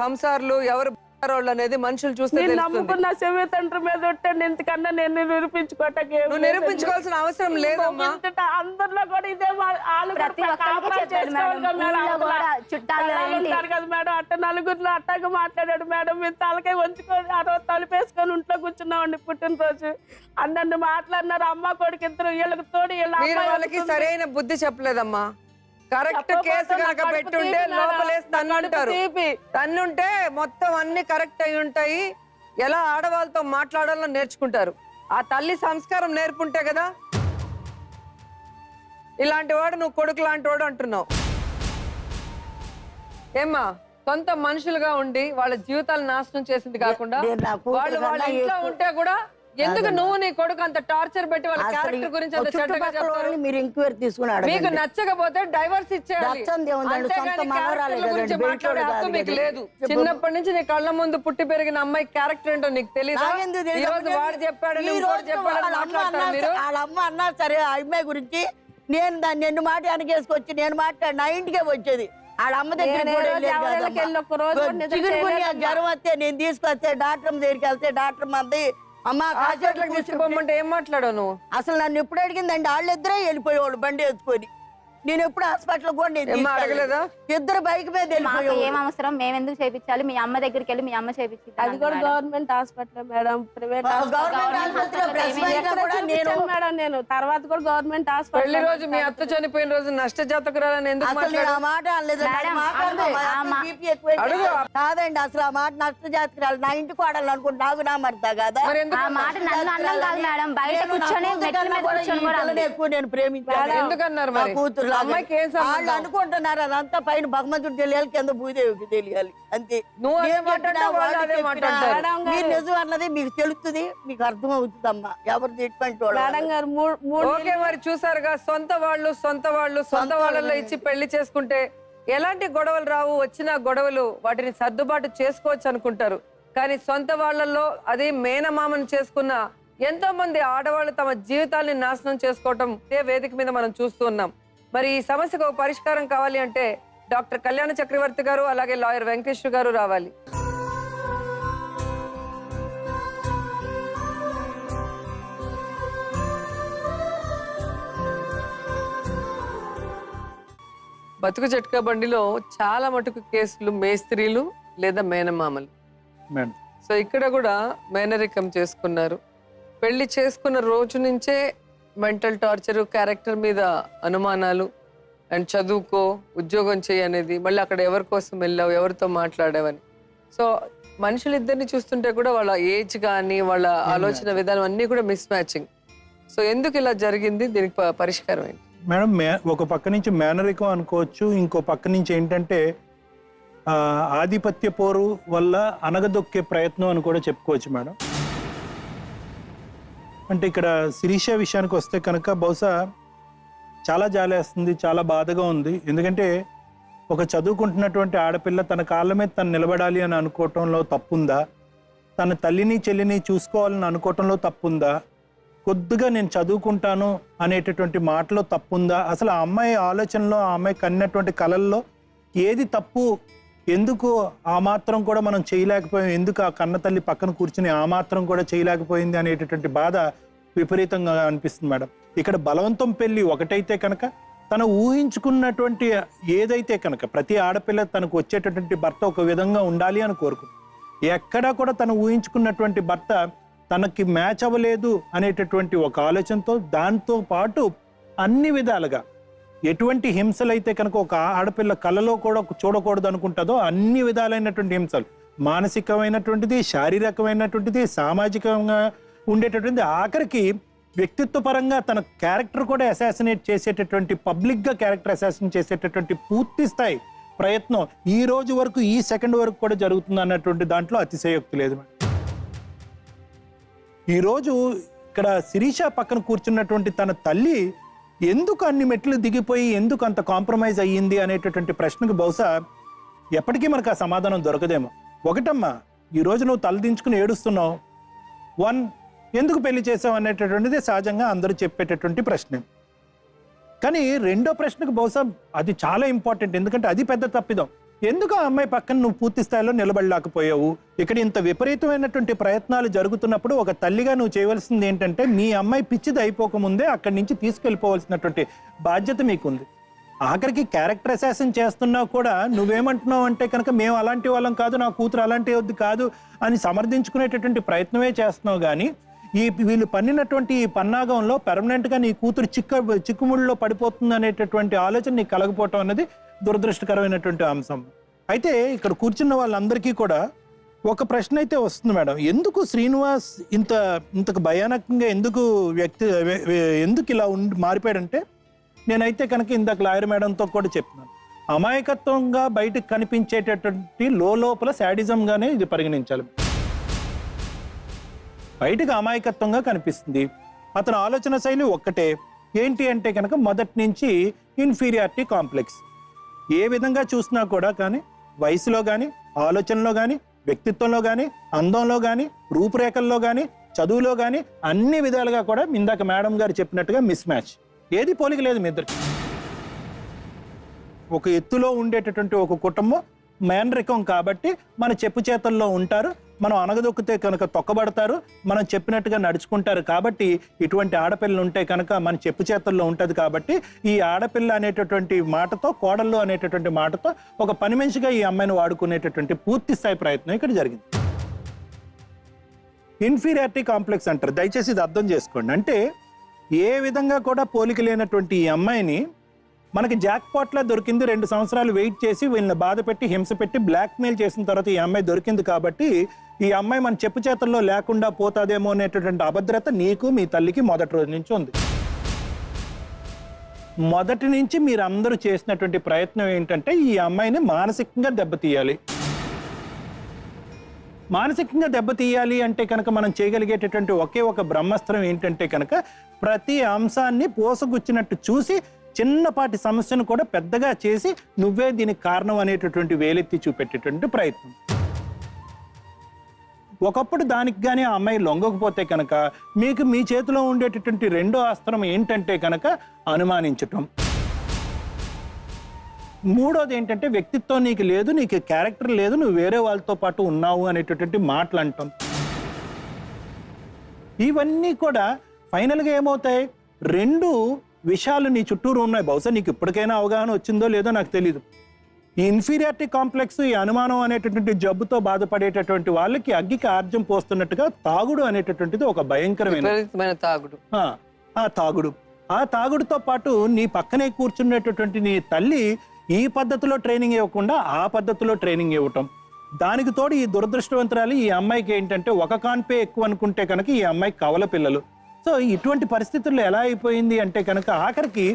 సంసారులు ఎవరు వాళ్ళు అనేది మనుషులు చూస్తే నేను తెలుస్తుంది. నమ్ముకున్న చెవి తండ్రి మీద ఉంటాను. ఎందుకన్నా నేను నిరూపించుకోవటానికి నువ్వు నిరూపించుకోవాల్సిన అవసరం లేదమ్మా. అందరిలో కూడా ఇదే ప్రతి ఒక్కరికి చెప్పాడు మేడం. ఊళ్ళో కూడా చుట్టాలు ఏంటి? ఉంటారు కదా మేడం, అట్ట నలుగురిలో అట్టగా మాట్లాడాడు మేడం. మీరు తలకాయ వంచుకొని ఆ రోజు తలుపేసుకొని ఇంట్లో కూర్చున్నామండి పుట్టినరోజు. అన్నన్ను మాట్లాడినారు అమ్మ కొడుకు ఇద్దరు. వీళ్ళకి తోడు మీరు వాళ్ళకి సరైన బుద్ధి చెప్పలేదమ్మా. కరెక్ట్ కేసు కనుక పెట్టుంటే లోపలేసి తన్నుంటారు. తన్నుంటే మొత్తం అన్ని కరెక్ట్ అయి ఉంటాయి. ఎలా ఆడవాళ్ళతో మాట్లాడాలో నేర్చుకుంటారు. ఆ తల్లి సంస్కారం నేర్పుంటే కదా. ఇలాంటి వాడు నువ్వు కొడుకు లాంటి వాడు అంటున్నావు. ఏమ్మా, సొంత మనుషులుగా ఉండి వాళ్ళ జీవితాలు నాశనం చేసింది కాకుండా వాళ్ళు వాళ్ళ ఇంట్లో ఉంటే కూడా ఎందుకు నువ్వు నీ కొడుకు అంత టార్చర్ పెట్టి వాళ్ళ క్యారెక్టర్ గురించి అంత చెడ్డగా చెప్తారు? మీరు ఎంక్వైరీ తీసుకున్నాడు. మీకు నచ్చకపోతే డైవర్స్ ఇచ్చేయాలి. అంతేగాని క్యారెక్టర్ల గురించి మాట్లాడే హక్కు మీకు లేదు. చిన్నప్పటి నుంచి నీ కళ్ళ ముందు పుట్టి పెరిగిన అమ్మాయి క్యారెక్టర్ ఏంటో నీకు తెలియదు. ఈ రోజు వాడు చెప్పాడని మాట్లాడతారు. వాళ్ళ అమ్మ అన్నా సరే ఆ అమ్మాయి గురించి నేను దాన్ని ఎన్ని మాట వెనకేసుకొచ్చి నేను మాట్లాడి నా ఇంటికే వచ్చేది. వాళ్ళ అమ్మ దగ్గర జ్వరం వస్తే నేను తీసుకొస్తే డాక్టర్ దగ్గరికి వెళ్తే డాక్టర్ మంది అమ్మ హాస్పిటల్కి తీసుకుపోమంటే ఏం మాట్లాడావు నువ్వు? అసలు నన్ను ఎప్పుడు అడిగిందండి వాళ్ళిద్దరే వెళ్ళిపోయేవాళ్ళు బండి వేసుకొని. నేను ఎప్పుడు హాస్పిటల్ కూడా అడగలేదా? ఇద్దరు బైక్ మీద మాకు ఏం అవసరం, మేము ఎందుకు చేయించాలి? మీ అమ్మ దగ్గరికి వెళ్ళి మీ అమ్మ చేయించి. అది కూడా government hospital madam, private madam. నేను తర్వాత కూడా గవర్నమెంట్ హాస్పిటల్. పెళ్లి రోజు మీ అత్త చనిపోయిన రోజు నష్టజాతకురాలని ఎందుకు మాట్లాడావు? మాట కాదండి, అసలు ఆ మాట నష్టజాతకురాలు నా ఇంటికి వాడాలి అనుకుంటే నాకు నా మడతా కదా. ఆ మాట నన్ను అన్నం కాదు మేడం, బయట కూర్చొని ఎక్కువ నేను ప్రేమించాను. ఎందుకన్నారు మరి? కూతురు వాళ్ళు అనుకుంటున్నారు అదంతా పైన భగవంతుడు తెలియాలి, కింద భూదేవికి తెలియాలి అంతే. మీరు నిజం అన్నది మీకు తెలుస్తుంది, మీకు అర్థం అవుతుంది అమ్మా ఎవరు ఎటువంటి వాళ్ళు. మరి చూసారుగా, సొంత వాళ్ళలో ఇచ్చి పెళ్లి చేసుకుంటే ఎలాంటి గొడవలు రావు. వచ్చిన గొడవలు వాటిని సర్దుబాటు చేసుకోవచ్చు అనుకుంటారు. కానీ సొంత వాళ్ళల్లో అది మేనమామను చేసుకున్న ఎంతో మంది ఆడవాళ్ళు తమ జీవితాన్ని నాశనం చేసుకోవటం ఇదే వేదిక మీద మనం చూస్తూ ఉన్నాం. మరి ఈ సమస్యకు ఒక పరిష్కారం కావాలి అంటే డాక్టర్ కళ్యాణ చక్రవర్తి గారు అలాగే లాయర్ వెంకటేశ్వర గారు రావాలి. బతుకు జట్కా బండిలో చాలా మటుకు కేసులు మేస్త్రీలు లేదా మేనమామలు. సో ఇక్కడ కూడా మేనరికం చేసుకున్నారు. పెళ్లి చేసుకున్న రోజు నుంచే మెంటల్ టార్చర్, క్యారెక్టర్ మీద అనుమానాలు, అండ్ చదువుకో ఉద్యోగం చేయి అనేది, మళ్ళీ అక్కడ ఎవరి కోసం వెళ్ళావు, ఎవరితో మాట్లాడావని. సో మనుషులిద్దరిని చూస్తుంటే కూడా వాళ్ళ ఏజ్ కానీ వాళ్ళ ఆలోచన విధానం అన్నీ కూడా మిస్ మ్యాచింగ్. సో ఎందుకు ఇలా జరిగింది, దీనికి పరిష్కారం ఏంటి మేడం? ఒక పక్క నుంచి మేనరికం అనుకోవచ్చు, ఇంకో పక్క నుంచి ఏంటంటే ఆధిపత్య పోరు వల్ల అనగదొక్కే ప్రయత్నం అని కూడా చెప్పుకోవచ్చు మేడం. అంటే ఇక్కడ శిరీష విషయానికి వస్తే కనుక బహుశా చాలా జాలేస్తుంది, చాలా బాధగా ఉంది. ఎందుకంటే ఒక చదువుకుంటున్నటువంటి ఆడపిల్ల తన కాళ్ళ మీద తను నిలబడాలి అని అనుకోవటంలో తప్పుందా? తన తల్లిని చెల్లిని చూసుకోవాలని అనుకోవటంలో తప్పుందా? కొద్దిగా నేను చదువుకుంటాను అనేటటువంటి మాటలో తప్పుందా? అసలు ఆ అమ్మాయి ఆలోచనలో, ఆ అమ్మాయి కన్నటువంటి కళల్లో ఏది తప్పు? ఎందుకు ఆ మాత్రం కూడా మనం చేయలేకపోయాం? ఎందుకు ఆ కన్న తల్లి పక్కన కూర్చుని ఆ మాత్రం కూడా చేయలేకపోయింది అనేటటువంటి బాధ విపరీతంగా అనిపిస్తుంది మేడం. ఇక్కడ బలవంతం పెళ్లి ఒకటైతే కనుక తను ఊహించుకున్నటువంటి ఏదైతే కనుక ప్రతి ఆడపిల్ల తనకు వచ్చేటటువంటి భర్త ఒక విధంగా ఉండాలి అని కోరుకుంది. ఎక్కడా కూడా తను ఊహించుకున్నటువంటి భర్త తనకి మ్యాచ్ అవ్వలేదు అనేటటువంటి ఒక ఆలోచనతో, దాంతో పాటు అన్ని విధాలుగా ఎటువంటి హింసలైతే కనుక ఒక ఆడపిల్ల కళ్ళలో కూడా చూడకూడదు అనుకుంటుందో అన్ని విధాలైనటువంటి హింసలు, మానసికమైనటువంటిది, శారీరకమైనటువంటిది, సామాజికంగా ఉండేటటువంటిది, ఆఖరికి వ్యక్తిత్వ పరంగా తన క్యారెక్టర్ కూడా అసాసినేట్ చేసేటటువంటి, పబ్లిక్గా క్యారెక్టర్ అసాసినేట్ చేసేటటువంటి పూర్తి స్థాయి ప్రయత్నం ఈ రోజు వరకు, ఈ సెకండ్ వరకు కూడా జరుగుతుంది అన్నటువంటి దాంట్లో అతిశయోక్తి లేదు మేడం. ఈరోజు ఇక్కడ శిరీష పక్కన కూర్చున్నటువంటి తన తల్లి ఎందుకు అన్ని మెట్లు దిగిపోయి ఎందుకు అంత కాంప్రమైజ్ అయ్యింది అనేటటువంటి ప్రశ్నకు బహుశా ఎప్పటికీ మనకు ఆ సమాధానం దొరకదేమో. ఒకటమ్మా, ఈరోజు నువ్వు తలదించుకుని ఏడుస్తున్నావు. ఎందుకు పెళ్లి చేసావు అనేటటువంటిది సహజంగా అందరూ చెప్పేటటువంటి ప్రశ్న. కానీ రెండో ప్రశ్నకు బహుశా అది చాలా ఇంపార్టెంట్, ఎందుకంటే అది పెద్ద తప్పిదం. ఎందుకు ఆ అమ్మాయి పక్కన నువ్వు పూర్తి స్థాయిలో నిలబడలేకపోయావు? ఇక్కడ ఇంత విపరీతమైనటువంటి ప్రయత్నాలు జరుగుతున్నప్పుడు ఒక తల్లిగా నువ్వు చేయవలసింది ఏంటంటే, మీ అమ్మాయి పిచ్చిది అయిపోకముందే అక్కడి నుంచి తీసుకెళ్ళిపోవలసినటువంటి బాధ్యత మీకుంది. ఆఖరికి క్యారెక్టర్ అసాసిన్ చేస్తున్నావు కూడా నువ్వేమంటున్నావు అంటే కనుక మేము అలాంటి వాళ్ళం కాదు, నా కూతురు అలాంటి వద్దు కాదు అని సమర్థించుకునేటటువంటి ప్రయత్నమే చేస్తున్నావు. కానీ వీళ్ళు పన్నినటువంటి ఈ పన్నాగంలో పర్మనెంట్గా నీ కూతురు చిక్కుముళ్ళలో పడిపోతుంది అనేటటువంటి ఆలోచన నీకు కలగపోవటం అనేది దురదృష్టకరమైనటువంటి అంశం. అయితే ఇక్కడ కూర్చున్న వాళ్ళందరికీ కూడా ఒక ప్రశ్న అయితే వస్తుంది మేడం, ఎందుకు శ్రీనివాస్ ఇంతకు భయానకంగా ఎందుకు ఇలా మారిపోయాడంటే, నేనైతే కనుక ఇందాక లాయర్ మేడంతో కూడా చెప్తున్నాను, అమాయకత్వంగా బయటకు కనిపించేటటువంటి లోపల శాడిజంగానే ఇది పరిగణించాలి. బయటకు అమాయకత్వంగా కనిపిస్తుంది. అతని ఆలోచన శైలి ఒక్కటే, ఏంటి అంటే కనుక మొదటి నుంచి ఇన్ఫీరియారిటీ కాంప్లెక్స్. ఏ విధంగా చూసినా కూడా కానీ వయసులో కానీ, ఆలోచనలో కానీ, వ్యక్తిత్వంలో కానీ, అందంలో కానీ, రూపురేఖల్లో కానీ, చదువులో కానీ అన్ని విధాలుగా కూడా ఇందాక మేడం గారు చెప్పినట్టుగా మిస్ మ్యాచ్. ఏది పోలిక లేదు మీ ఇద్దరికి. ఒక ఎత్తులో ఉండేటటువంటి ఒక కుటుంబం మేనరికం కాబట్టి మన చెప్పు చేతల్లో ఉంటారు, మనం అనగదొక్కితే కనుక తొక్కబడతారు, మనం చెప్పినట్టుగా నడుచుకుంటారు. కాబట్టి ఇటువంటి ఆడపిల్లలు ఉంటే కనుక మన చెప్పు చేతల్లో ఉంటుంది. కాబట్టి ఈ ఆడపిల్ల అనేటటువంటి మాటతో, కోడళ్ళు అనేటటువంటి మాటతో ఒక పని మనిషిగా ఈ అమ్మాయిని వాడుకునేటటువంటి పూర్తి స్థాయి ప్రయత్నం ఇక్కడ జరిగింది. ఇన్ఫీరియారిటీ కాంప్లెక్స్ అంటారు, దయచేసి ఇది అర్థం చేసుకోండి. అంటే ఏ విధంగా కూడా పోలిక లేనటువంటి ఈ అమ్మాయిని మనకి జాక్పాట్లా దొరికింది. 2 సంవత్సరాలు వెయిట్ చేసి వీళ్ళని బాధ పెట్టి, హింస పెట్టి, బ్లాక్మెయిల్ చేసిన తర్వాత ఈ అమ్మాయి దొరికింది. కాబట్టి ఈ అమ్మాయి మన చెప్పు చేతల్లో లేకుండా పోతాదేమో అనేటటువంటి అభద్రత నీకు, మీ తల్లికి మొదటి రోజు నుంచి ఉంది. మొదటి నుంచి మీరందరూ చేసినటువంటి ప్రయత్నం ఏంటంటే ఈ అమ్మాయిని మానసికంగా దెబ్బతీయాలి. మానసికంగా దెబ్బతీయాలి అంటే కనుక మనం చేయగలిగేటటువంటి ఒకే ఒక బ్రహ్మాస్త్రం ఏంటంటే కనుక ప్రతి అంశాన్ని పోసగుచ్చినట్టు చూసి చిన్నపాటి సమస్యను కూడా పెద్దగా చేసి నువ్వే దీనికి కారణం అనేటటువంటి వేలెత్తి చూపెట్టేటువంటి ప్రయత్నం. ఒకప్పుడు దానికి కానీ ఆ అమ్మాయి లొంగకపోతే కనుక మీకు మీ చేతిలో ఉండేటటువంటి రెండో అస్త్రం ఏంటంటే కనుక అనుమానించటం. మూడోది ఏంటంటే వ్యక్తిత్వం నీకు లేదు, నీకు క్యారెక్టర్ లేదు, నువ్వు వేరే వాళ్ళతో పాటు ఉన్నావు అనేటటువంటి మాటలు అంటాం. ఇవన్నీ కూడా ఫైనల్గా ఏమవుతాయి, 2 విషయాలు నీ చుట్టూరు ఉన్నాయి. బహుశా నీకు ఇప్పటికైనా అవగాహన వచ్చిందో లేదో నాకు తెలియదు. ఈ ఇన్ఫీరియారిటీ కాంప్లెక్స్, ఈ అనుమానం అనేటటువంటి జబ్బుతో బాధపడేటటువంటి వాళ్ళకి అగ్గికి ఆర్జం పోస్తున్నట్టుగా తాగుడు అనేటటువంటిది ఒక భయంకరమైన తాగుడు. ఆ తాగుడుతో పాటు నీ పక్కనే కూర్చున్నటువంటి నీ తల్లి ఈ పద్ధతిలో ట్రైనింగ్ ఇవ్వకుండా ఆ పద్ధతిలో ట్రైనింగ్ ఇవ్వటం. దానికి తోడు ఈ దురదృష్టవంతురాలు ఈ అమ్మాయికి ఏంటంటే ఒక కాన్పే ఎక్కువ అనుకుంటే కనుక ఈ అమ్మాయికి కవల పిల్లలు. సో ఇటువంటి పరిస్థితుల్లో ఎలా అయిపోయింది అంటే కనుక ఆఖరికి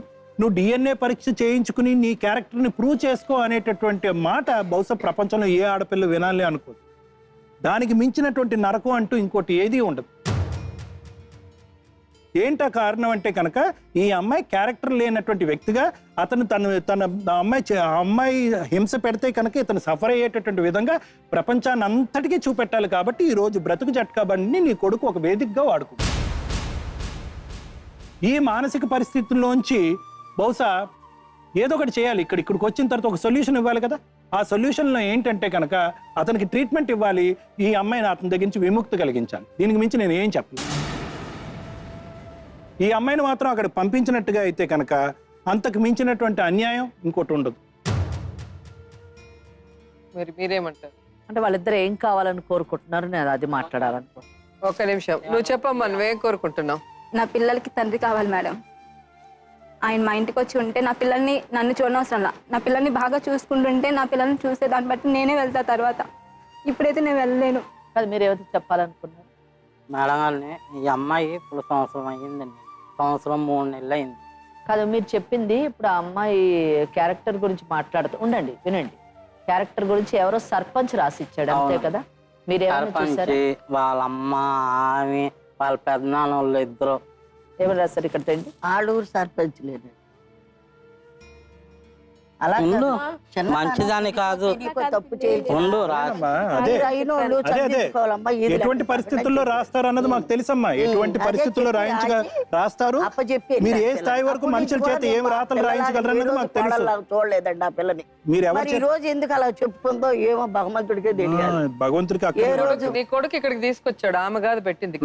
నువ్వు DNA పరీక్ష చేయించుకుని నీ క్యారెక్టర్ని ప్రూవ్ చేసుకో అనేటటువంటి మాట బహుశా ప్రపంచంలో ఏ ఆడపిల్ల వినాలి అనుకో. దానికి మించినటువంటి నరకం అంటూ ఇంకోటి ఏదీ ఉండదు. ఏంటా కారణం అంటే కనుక ఈ అమ్మాయి క్యారెక్టర్ లేనటువంటి వ్యక్తిగా అతను తన అమ్మాయి హింస పెడితే కనుక ఇతను సఫర్ అయ్యేటటువంటి విధంగా ప్రపంచాన్ని అంతటికీ చూపెట్టాలి. కాబట్టి ఈరోజు బ్రతుకు జట్కా బండిని నీ కొడుకు ఒక వేదికగా వాడుకో. ఈ మానసిక పరిస్థితుల్లోంచి బహుశా ఏదో ఒకటి చేయాలి. ఇక్కడికి వచ్చిన తర్వాత ఒక సొల్యూషన్ ఇవ్వాలి కదా. ఆ సొల్యూషన్లో ఏంటంటే కనుక అతనికి ట్రీట్మెంట్ ఇవ్వాలి, ఈ అమ్మాయిని అతని దగ్గర నుంచి విముక్తి కలిగించాలి. దీనికి మించి నేను ఏం చెప్పను. ఈ అమ్మాయిని మాత్రం అక్కడ పంపించినట్టుగా అయితే కనుక అంతకు మించినటువంటి అన్యాయం ఇంకోటి ఉండదు. మరి మీరేమంటారు? అంటే వాళ్ళిద్దరు ఏం కావాలని కోరుకుంటున్నారు, నేను అది మాట్లాడాలనుకో. ఒక్క నిమిషం, నువ్వు చెప్పమ్మా, నువ్వేం కోరుకుంటున్నావు? నా పిల్లలకి తండ్రి కావాలి మేడం. ఆయన మా ఇంటికి వచ్చి ఉంటే నా పిల్లల్ని నన్ను చూడనవసరంలా, నా పిల్లల్ని బాగా చూసుకుంటుంటే నా పిల్లల్ని చూసే దాన్ని బట్టి నేనే వెళ్తా తర్వాత. ఇప్పుడైతే నేను వెళ్ళలేను. అది మీరు ఏమైతే చెప్పాలనుకున్నారు? మేడం గారిని ఈ అమ్మాయి ఇప్పుడు సంవత్సరం అయ్యిందండి, సంవత్సరం 3 నెలలు అయింది. కాదు మీరు చెప్పింది ఇప్పుడు ఆ అమ్మాయి క్యారెక్టర్ గురించి మాట్లాడుతూ ఉండండి, వినండి. క్యారెక్టర్ గురించి ఎవరో సర్పంచ్ రాసిచ్చాడు అంతే కదా? మీరేమైనా చూసారా? వాళ్ళ అమ్మ, ఆమె, వాళ్ళ పెద్దనాన్న వాళ్ళు ఇద్దరు ఏమైనా రాశారు ఇక్కడ తెండి? ఆడూరు సర్పంచ్ లేదు అలా ఉండు, చిన్న మంచిదాని కాదు తప్పు చేయలేదు. ఉండు అమ్మా, అదే అదే ఎటువంటి పరిస్థితుల్లో రాస్తారు అన్నది మాకు తెలుసమ్మా. ఎటువంటి పరిస్థితుల్లో రాస్తారు, మీరు ఏ స్థాయి వరకు మనుషుల చేత ఏం రాతలు రాయించగలరు అన్నది మాకు తెలుసు. చూడలేదండి ఆ పిల్లని. మీరు మరి ఈ రోజు ఎందుకు అలా చెప్పుకుందో ఏమో భగవంతుడికే తెలియదు. భగవంతుడికి ఏ రోజు నీ కొడుకు ఇక్కడికి తీసుకొచ్చాడు, ఆమె కాదు పెట్టింది.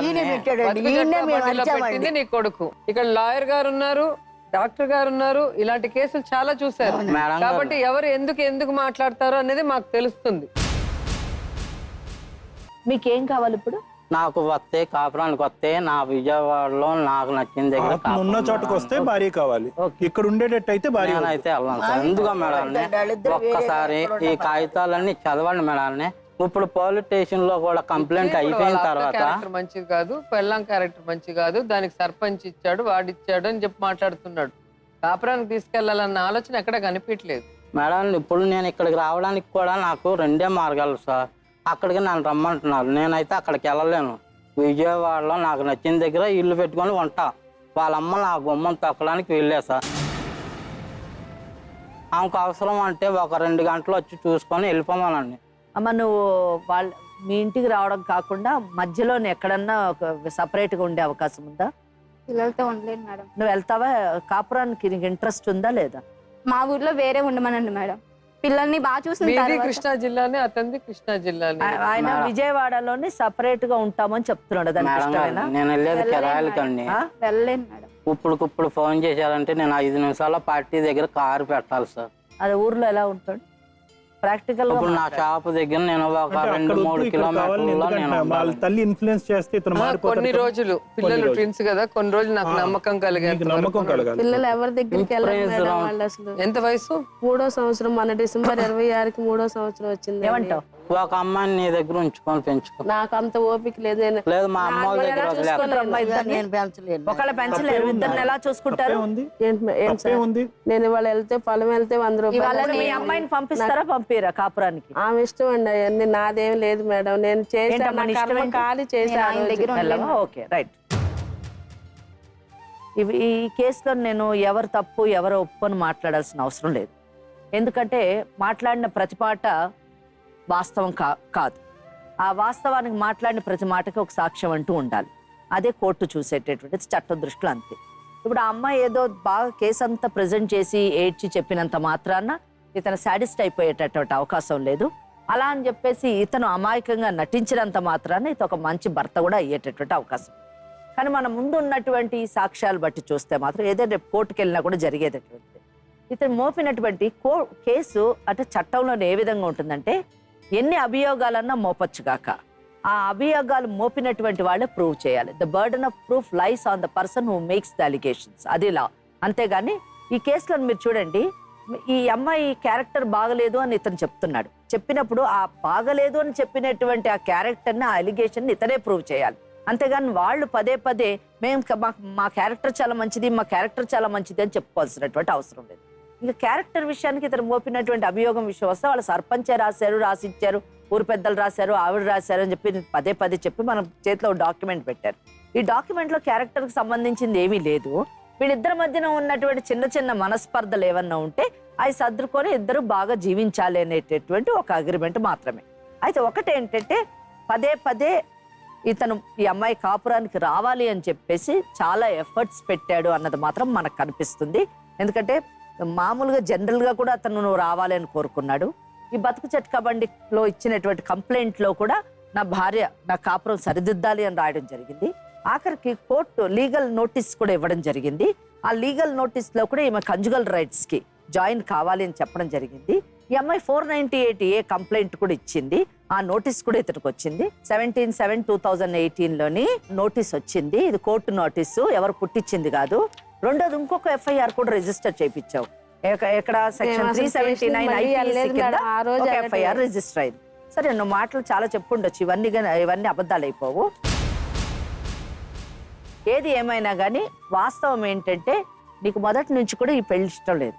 ఈయన పెట్టాడండి, ఈయనే మేము వచ్చామండి. పెట్టింది నీ కొడుకు. ఇక్కడ లాయర్ గారు ఉన్నారు, డాక్టర్ గారు ఉన్నారు, ఇలాంటి కేసులు చాలా చూశారు. కాబట్టి ఎవరు ఎందుకు మాట్లాడతారో అనేది మాకు తెలుస్తుంది. మీకేం కావాలి ఇప్పుడు? నాకు వస్తే కాపురానికి వస్తే నా విజయవాడలో నాకు నచ్చిన దగ్గర ఉన్న చోటుకు వస్తే భార్య కావాలి, ఇక్కడ ఉండేటట్టు అయితే భార్య అయితే వెళ్ళాను సార్. ఎందుకు మేడం ఒక్కసారి ఈ కాగితాలన్నీ చదవండి మేడం. ఇప్పుడు పోలీస్ స్టేషన్ లో కూడా కంప్లైంట్ అయిపోయిన తర్వాత మంచిది కాదు, పెళ్ళాం క్యారెక్టర్ మంచిది కాదు, దానికి సర్పంచ్ ఇచ్చాడు, వాడిచ్చాడు అని చెప్పి మాట్లాడుతున్నాడు. కాపురానికి తీసుకెళ్లాలన్న ఆలోచన ఎక్కడ కనిపించలేదు మేడం. ఇప్పుడు నేను ఇక్కడికి రావడానికి కూడా నాకు 2 మార్గాలు సార్. అక్కడికి నన్ను రమ్మంటున్నారు, నేనైతే అక్కడికి వెళ్ళలేను. విజయవాడలో నాకు నచ్చిన దగ్గర ఇల్లు పెట్టుకొని ఉంటా. వాళ్ళమ్మ నా గుమ్మం తొక్కడానికి వెళ్ళే సార్. ఆమెకు అవసరం అంటే ఒక 2 గంటలు వచ్చి చూసుకొని వెళ్ళిపోమానండి. అమ్మ నువ్వు మీ ఇంటికి రావడం కాకుండా మధ్యలోనే ఎక్కడన్నా సపరేట్గా ఉండే అవకాశం ఉందా? పిల్లలతో ఉండలేను మేడం. నువ్వు వెళ్తావా? కాపురానికి నీకు ఇంట్రెస్ట్ ఉందా లేదా? మా ఊర్లో వేరే ఉండమనండి మేడం. పిల్లల్ని బాగా చూసిన తర్వాత కృష్ణా జిల్లానే, అతనిది కృష్ణా జిల్లానే. ఆయన విజయవాడలోనే సపరేట్ గా ఉంటామని చెప్తున్నాడు. దానికి ఇష్టమేనా? నేను వెళ్ళేది కిరాయిలకండి. వెళ్ళలేను మేడం. ఇప్పుడు ఫోన్ చేశారంటే నేను 5 నిమిషాల్లో పార్టీ దగ్గర కారు పెట్టాలి సార్. అది ఊర్లో ఎలా ఉంటాడు ప్రాక్టికల్ గా? నా షాప్ దగ్గర నేను ఒక 2-3 కిలోమీటర్లో నేను వాళ్ళ తల్లి ఇన్ఫ్లుయెన్స్ చేస్తే ఇతను కొన్ని రోజులు పిల్లలు ట్విన్స్ కదా, కొన్ని రోజులు నాకు నమ్మకం కలిగారు. నమ్మకం కలగాలి. పిల్లలు ఎవరి దగ్గరికి వెళ్ళారు మేడం వాళ్ళు అసలు. ఎంత వయసు? 3వ సంవత్సరం, మన డిసెంబర్ 26కి 3వ సంవత్సరం వచ్చింది. ఏమంటావు? ఒక అమ్మాయిని నీ దగ్గర ఉంచుకొని పెంచుకో. నాకు అంత ఓపిక లేదు. లేదు మా అమ్మ వాళ్ళ దగ్గర వదిలేస్తాను. నేను పెంచలేను. ఒకళ్ళ పెంచలేరు, ఇద్దరిని ఎలా చూసుకుంటారు? నేను ఇవాళ వెళ్తే పొలం వెళ్తే 100 రూపాయలు. మీ అమ్మాయిని పంపిస్తారా పంపిరా కాపురానికి? ఆమె ఇష్టం అండి, అవన్నీ నాదేం లేదు మేడం. నేను చేసాను, ఖాళీ చేశాను. Okay right. ఈ కేసులో నేను ఎవరు తప్పు ఎవరు ఒప్పు అని మాట్లాడాల్సిన అవసరం లేదు. ఎందుకంటే మాట్లాడిన ప్రతి మాట వాస్తవం కాదు. ఆ వాస్తవానికి మాట్లాడిన ప్రతి మాటకి ఒక సాక్ష్యం అంటూ ఉండాలి. అదే కోర్టు చూసేటటువంటిది, చట్టం దృష్టిలో అంతే. ఇప్పుడు ఆ అమ్మాయి ఏదో బాగా కేసు అంతా ప్రజెంట్ చేసి ఏడ్చి చెప్పినంత మాత్రాన ఇతను సాటిస్ఫై అయిపోయేటటువంటి అవకాశం లేదు. అలా అని చెప్పేసి ఇతను అమాయకంగా నటించినంత మాత్రాన ఇతను ఒక మంచి భర్త కూడా అయ్యేటటువంటి అవకాశం. కానీ మన ముందు ఉన్నటువంటి సాక్ష్యాలు బట్టి చూస్తే మాత్రం ఏదైనా రేపు కోర్టుకు వెళ్ళినా కూడా జరిగేటటువంటిది. ఇతను మోపినటువంటి కేసు అంటే చట్టంలో ఏ విధంగా ఉంటుందంటే ఎన్ని అభియోగాలన్నా మోపచ్చుగాక ఆ అభియోగాలు మోపినటువంటి వాళ్ళే ప్రూవ్ చేయాలి. The burden of proof lies on the person who makes the allegations. అది లా. అంతేగాని ఈ కేసులో మీరు చూడండి, ఈ అమ్మాయి క్యారెక్టర్ బాగలేదు అని ఇతను చెప్తున్నాడు. చెప్పినప్పుడు ఆ బాగలేదు అని చెప్పినటువంటి ఆ క్యారెక్టర్ని, ఆ అలిగేషన్ ఇతనే ప్రూవ్ చేయాలి. అంతేగాని వాళ్ళు పదే పదే మా క్యారెక్టర్ చాలా మంచిది, మా క్యారెక్టర్ చాలా మంచిది అని చెప్పుకోవాల్సినటువంటి అవసరం లేదు. ఇంకా క్యారెక్టర్ విషయానికి ఇతను మోపినటువంటి అభియోగం విషయం వస్తే వాళ్ళు సర్పంచే రాశారు, రాసిచ్చారు, ఊరు పెద్దలు రాశారు, ఆవిడ రాశారు అని చెప్పి పదే పదే చెప్పి మనం చేతిలో డాక్యుమెంట్ పెట్టారు. ఈ డాక్యుమెంట్ లో క్యారెక్టర్ కి సంబంధించింది ఏమీ లేదు. వీళ్ళిద్దరి మధ్యన ఉన్నటువంటి చిన్న చిన్న మనస్పర్ధలు ఏమన్నా ఉంటే అవి సర్దుకొని ఇద్దరు బాగా జీవించాలి అనేటటువంటి ఒక అగ్రిమెంట్ మాత్రమే. అయితే ఒకటేంటంటే పదే పదే ఇతను ఈ అమ్మాయి కాపురానికి రావాలి అని చెప్పేసి చాలా ఎఫర్ట్స్ పెట్టాడు అన్నది మాత్రం మనకు కనిపిస్తుంది. ఎందుకంటే మామూలుగా జనరల్ గా కూడా అతను నువ్వు రావాలి అని కోరుకున్నాడు. ఈ బతుకు చెట్కా బండిలో ఇచ్చినటువంటి కంప్లైంట్ లో కూడా నా భార్య నా కాపురం సరిదిద్దాలి అని రాయడం జరిగింది. ఆఖరికి కోర్టు లీగల్ నోటీస్ కూడా ఇవ్వడం జరిగింది. ఆ లీగల్ నోటీస్లో కూడా ఈమె కంజుగల్ రైట్స్కి జాయిన్ కావాలి అని చెప్పడం జరిగింది. ఈ అమ్మాయి 498A కంప్లైంట్ కూడా ఇచ్చింది. ఆ నోటీస్ కూడా ఇతనికి వచ్చింది. 17/7/2018లోని నోటీస్ వచ్చింది. ఇది కోర్టు నోటీసు, ఎవరు పుట్టించింది కాదు. రెండోది ఇంకొక FIR కూడా రిజిస్టర్ చేయించావు. ఎక్కడ సెక్షన్ 379 IPC కింద ఒక FIR రిజిస్టర్ అయింది. సరే, నువ్వు మాటలు చాలా చెప్పుండొచ్చు, ఇవన్నీ అబద్ధాలు అయిపోవు. ఏది ఏమైనా కానీ వాస్తవం ఏంటంటే నీకు మొదటి నుంచి కూడా ఈ పెళ్లి ఇష్టం లేదు.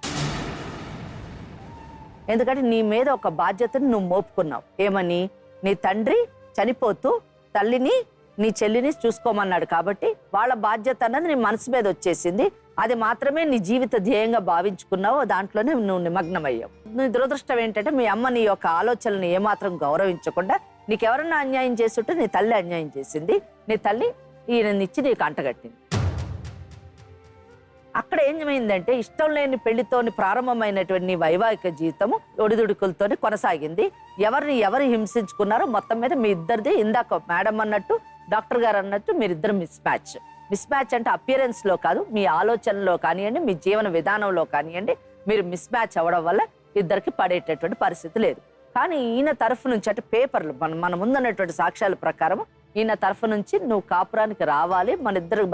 ఎందుకంటే నీ మీద ఒక బాధ్యతను నువ్వు మోపుకున్నావు. ఏమని? నీ తండ్రి చనిపోతూ తల్లిని నీ చెల్లిని చూసుకోమన్నాడు కాబట్టి వాళ్ళ బాధ్యత అన్నది నీ మనసు మీద వచ్చేసింది. అది మాత్రమే నీ జీవిత ధ్యేయంగా భావించుకున్నావు. దాంట్లోనే నువ్వు నిమగ్నమయ్యావు. నీ దురదృష్టం ఏంటంటే మీ అమ్మ నీ యొక్క ఆలోచనలను ఏమాత్రం గౌరవించకుండా నీకెవరన్నా అన్యాయం చేస్తుంటే నీ తల్లి అన్యాయం చేసింది. నీ తల్లి ఈయననిచ్చి నీకు అంటగట్టింది. అక్కడ ఏమైందంటే ఇష్టం లేని పెళ్లితోని ప్రారంభమైనటువంటి నీ వైవాహిక జీవితము ఒడిదుడుకులతోని కొనసాగింది. ఎవరు హింసించుకున్నారో మొత్తం మీద మీ ఇద్దరిది, ఇందాక మేడం అన్నట్టు డాక్టర్ గారు అన్నట్టు మీరిద్దరు మిస్ మ్యాచ్ అంటే అపియరెన్స్ లో కాదు, మీ ఆలోచనలో కానివ్వండి, మీ జీవన విధానంలో కానివ్వండి, మీరు మిస్ మ్యాచ్ అవ్వడం వల్ల ఇద్దరికి పడేటటువంటి పరిస్థితి లేదు. కానీ ఈయన తరఫు నుంచి అంటే పేపర్లు మన ముందున్నటువంటి సాక్ష్యాల ప్రకారం ఈయన తరఫు నుంచి నువ్వు కాపురానికి రావాలి, మన ఇద్దరు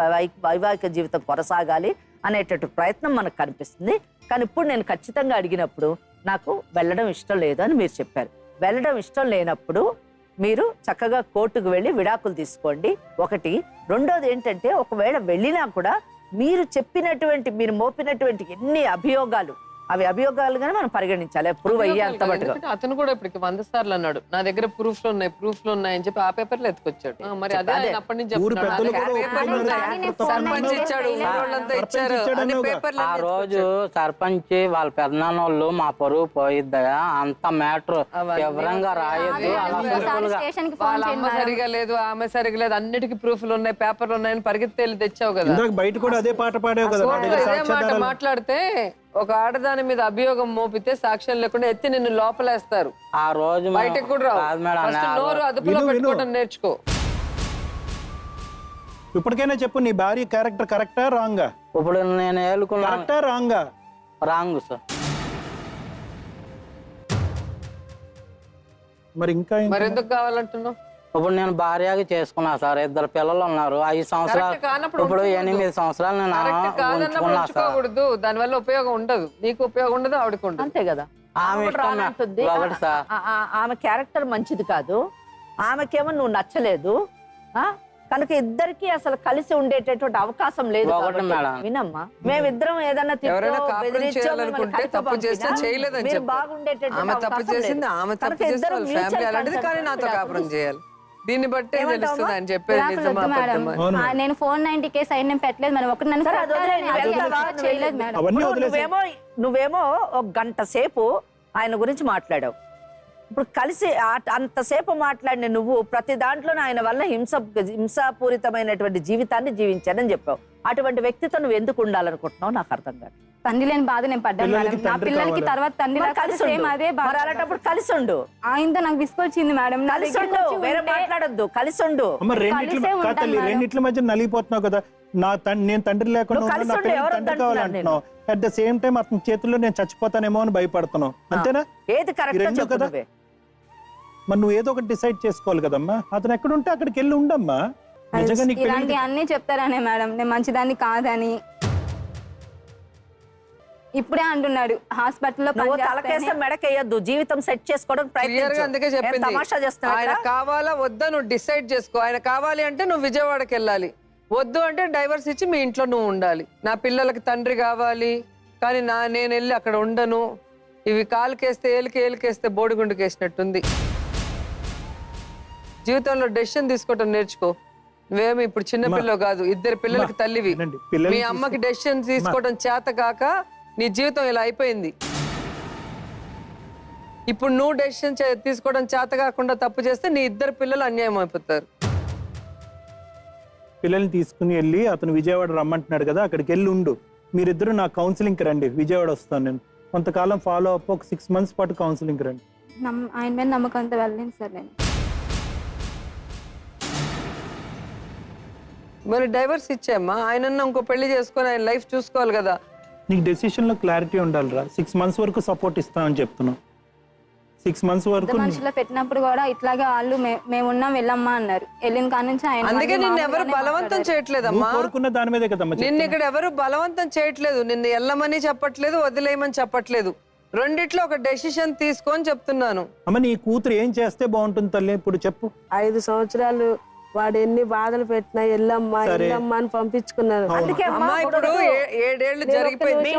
వైవాహిక జీవితం కొనసాగాలి అనేటటువంటి ప్రయత్నం మనకు కనిపిస్తుంది. కానీ ఇప్పుడు నేను ఖచ్చితంగా అడిగినప్పుడు నాకు వెళ్ళడం ఇష్టం లేదు అని మీరు చెప్పారు. వెళ్ళడం ఇష్టం లేనప్పుడు మీరు చక్కగా కోర్టుకు వెళ్ళి విడాకులు తీసుకోండి. ఒకటి. రెండోది ఏంటంటే ఒకవేళ వెళ్ళినా కూడా మీరు చెప్పినటువంటి, మీరు మోపినటువంటి ఎన్ని అభియోగాలు, అవి అభియోగాలుగానే మనం పరిగణించాలి. ప్రూవ్ అయ్యేంత మటుగా. అతను కూడా ఇప్పటికి 100 సార్లు అన్నాడు నా దగ్గర ప్రూఫ్లు ఉన్నాయి అని చెప్పి ఆ పేపర్లు ఎత్తుకొచ్చాడు. మరి అదే ఆయన అప్పటి నుంచి సర్పంచ్ ఇచ్చాడు, ఊరోళ్ళంతా ఇచ్చారు అన్ని పేపర్లు. ఆ రోజు సర్పంచ్ వాళ్ళ పెద్దనాన్నోళ్ళు మా పరువు పోయిద్దయా, అంత మ్యాటర్ వివరంగా రాయొద్దు. వాళ్ళ అమ్మ సరిగా లేదు, ఆమె సరిగా లేదు, అన్నిటికీ ప్రూఫ్లు ఉన్నాయి, పేపర్లు ఉన్నాయని పరిగెత్తి తెచ్చావు కదా. బయట కూడా అదే పాట పాడావు కదా. ఇదే మాట మాట్లాడితే ఒక ఆడదాని మీద అభియోగం మోపితే సాక్ష్యం లేకుండా ఎత్తి నిన్ను లోపలేస్తారు. ఆ రోజు బయటకు కూడా రావు. నోరు అదుపులో పెట్టుకోవడం నేర్చుకో. ఇప్పటికైనా చెప్పు, నీ భార్య క్యారెక్టర్ కరెక్టా రాంగా? ఇప్పుడు నేను ఏలుకున్నా కరెక్టా రాంగా? Wrong sir. మరి ఇంకా మరి ఎందుకు కావాలంటున్నావు? ఇప్పుడు నేను భార్యగా చేసుకున్నా సార్, 2 పిల్లలు ఉన్నారు. 5 సంవత్సరాలు, ఇప్పుడు 8 సంవత్సరాలు నేను ఉంచుకోకూడదు. దాని వల్ల ఉపయోగం ఉండదు, నీకు ఉపయోగం ఉండదు, ఆవిడకు ఉండదు. అంతే కదా. ఆమె క్యారెక్టర్ మంచిది కాదు, ఆమెకేమో నువ్వు నచ్చలేదు కనుక ఇద్దరికి అసలు కలిసి ఉండేటటువంటి అవకాశం లేదు. వినమ్మా, మేమిద్దరం ఏదన్నా తప్పు చేస్తే చేయలేదని చెప్పి నాతో కాపురం చేయాలి. దీన్ని బట్టి తెలుస్తుంది అని చెప్పేది. నేను 490 కేసు అయిన పెట్టలేదు మేడం. ఒకటి నువ్వేమో 1 గంట సేపు ఆయన గురించి మాట్లాడావు. ఇప్పుడు కలిసి అంతసేపు మాట్లాడిన నువ్వు ప్రతి దాంట్లోనే ఆయన వల్ల హింసాపూరితమైనటువంటి జీవితాన్ని జీవించానని చెప్పావు. అటువంటి వ్యక్తితో నువ్వు ఎందుకు ఉండాలనుకుంటున్నావు నాకు అర్థం కాదు. తండ్రి లేని బాధ నేను పడ్డాను మేడం. నా పిల్లలకి తర్వాత తండ్రి అదే బాధ. అలాంటప్పుడు కలిసి ఉండు. ఆయనతో నాకు విసుకొచ్చింది మేడం. కలిసి ఉండు, వేరే మాట్లాడొద్దు, కలిసి ఉండు. రెండిట్ల మధ్య నలిగిపోతున్నావు కదా. నేను తండ్రి లేకుండా తండ్రి కావాలంటున్నావు. అట్ ద సేమ్ టైం అతని చేతుల్లో నేను చచ్చిపోతానేమో అని భయపడుతున్నావు. అంతేనా? ఏది కరెక్ట్ కదా. మరి నువ్వు ఏదో ఒకటి డిసైడ్ చేసుకోవాలి కదమ్మా. అతను ఎక్కడుంటే అక్కడికి వెళ్ళి ఉండమ్మా. ఇలాంటి అన్ని చెప్తారనే మేడం నేను మంచిదాన్ని కాదని. ఇప్పుడే అంటున్నాడు హాస్పిటల్లో తలకేస్తే మెడకేయద్దు, జీవితం సెట్ చేసుకోవడం ప్రయత్నించు. అందుకే చెప్పింది ఆయన కావాలా వద్దా నువ్వు డిసైడ్ చేసుకో. ఆయన కావాలి అంటే నువ్వు విజయవాడకి వెళ్ళాలి, వద్దు అంటే డైవర్స్ ఇచ్చి మీ ఇంట్లో నువ్వు ఉండాలి. నా పిల్లలకి తండ్రి కావాలి కానీ నేను వెళ్ళి అక్కడ ఉండను. ఇవి కాలుకేస్తే ఏలికేస్తే బోడిగుండుకు వేసినట్టుంది. జీవితంలో డెసిషన్ తీసుకోవటం నేర్చుకో. నువ్వేమి ఇప్పుడు చిన్నపిల్లవు కాదు, 2 పిల్లలకి తల్లివి. మీ అమ్మకి డెసిషన్ తీసుకోవడం చేత కాక నీ జీవితం ఇలా అయిపోయింది. ఇప్పుడు నువ్వు డెసిషన్ తీసుకోవడం చేత కాకుండా తప్పు చేస్తే నీ 2 పిల్లలు అన్యాయం అయిపోతారు. పిల్లల్ని తీసుకుని వెళ్ళి అతను విజయవాడ రమ్మంటున్నాడు కదా, అక్కడికి వెళ్ళి ఉండు. మీరిద్దరు నా కౌన్సిలింగ్కి రండి, విజయవాడ వస్తాను నేను. కొంతకాలం ఫాలో అప్, ఒక 6 months పాటు కౌన్సిలింగ్కి రండి. ఆయన మీద నమ్మకంతో వెళ్ళలేను సార్ నేను. మరి డైవర్స్ ఇచ్చామ్మా, ఆయన ఇంకో పెళ్లి చేసుకొని ఆయన లైఫ్ చూసుకోవాలి కదా. నీకు డెసిషన్లో క్లారిటీ ఉండాలిరా. 6 months వరకు సపోర్ట్ ఇస్తామని చెప్తున్నావు. 6 months వరకు మనుషుల్లో పెట్టినప్పుడు కూడా ఇట్లాగే వాళ్ళు మేమున్నాం వెళ్ళమ్మా అన్నారు. వెళ్ళిన కాడ నుంచి ఆయన అందుకే నిన్ను ఎవరు బలవంతం చేయట్లేదమ్మా. కోరుకున్న దాని మీదే కదమ్మా. నిన్ను ఇక్కడ ఎవరు బలవంతం చేయట్లేదు. నిన్ను వెళ్ళమని చెప్పట్లేదు, వదిలేయమని చెప్పట్లేదు. రెండిట్లో ఒక డెసిషన్ తీసుకొని చెప్తున్నాను. అమ్మ నీ కూతురు ఏం చేస్తే బాగుంటుంది తల్లి ఇప్పుడు చెప్పు. 5 సంవత్సరాలు వాడు ఎన్ని బాధలు పెట్టినా వెళ్ళమ్మా వెళ్ళమ్మా అని పంపించుకున్నారు. అమ్మా ఇప్పుడు 7 ఏళ్ళు జరిగిపోయింది.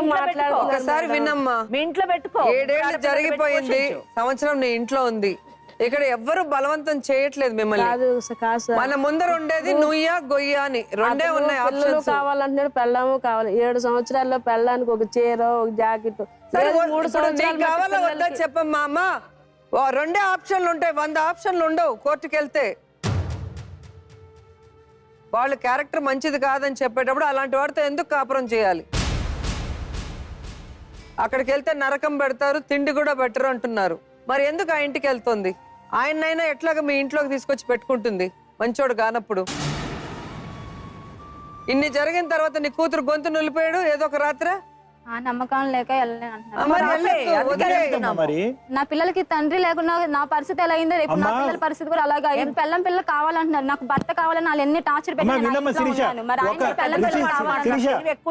ఒకసారి వినమ్మా, మీ ఇంట్లో పెట్టుకో. 7 ఏళ్ళు జరిగిపోయింది, సంవత్సరం నీ ఇంట్లో ఉంది. ఇక్కడ ఎవ్వరు బలవంతం చేయట్లేదు మిమ్మల్ని. మన ముందర ఉండేది నుయ్యా గొయ్యా అని రెండే ఉన్నాయి ఆప్షన్స్. కావాలంటున్నాడు, పెళ్ళాము కావాలి. 7 సంవత్సరాల్లో పెళ్ళానికి ఒక చీర, ఒక జాకెట్. 3 సంవత్సరాలు కావాలా వద్దా చెప్పమ్మా. అమ్మ రెండే ఆప్షన్లు ఉంటాయి, 100 ఆప్షన్లు ఉండవు కోర్టుకి వెళ్తే. వాళ్ళ క్యారెక్టర్ మంచిది కాదని చెప్పేటప్పుడు అలాంటి వాడితో ఎందుకు కాపురం చేయాలి? అక్కడికి వెళ్తే నరకం పెడతారు, తిండి కూడా బెటర్ అంటున్నారు. మరి ఎందుకు ఆ ఇంటికి వెళ్తుంది? ఆయనైనా ఎట్లాగా మీ ఇంట్లోకి తీసుకొచ్చి పెట్టుకుంటుంది మంచోడు కానప్పుడు? ఇన్ని జరిగిన తర్వాత నీ కూతురు గొంతు నిలిపోయాడు ఏదో ఒక రాత్రి. ఆ నమ్మకం లేక మరి నా పిల్లలకి తండ్రి లేకుండా నా పరిస్థితి ఎలా అయిందో రేపు నా పిల్లల పరిస్థితి కూడా అలాగే అయింది. పిల్లలు కావాలంటున్నారు, నాకు భర్త కావాలని వాళ్ళు ఎన్ని టార్చర్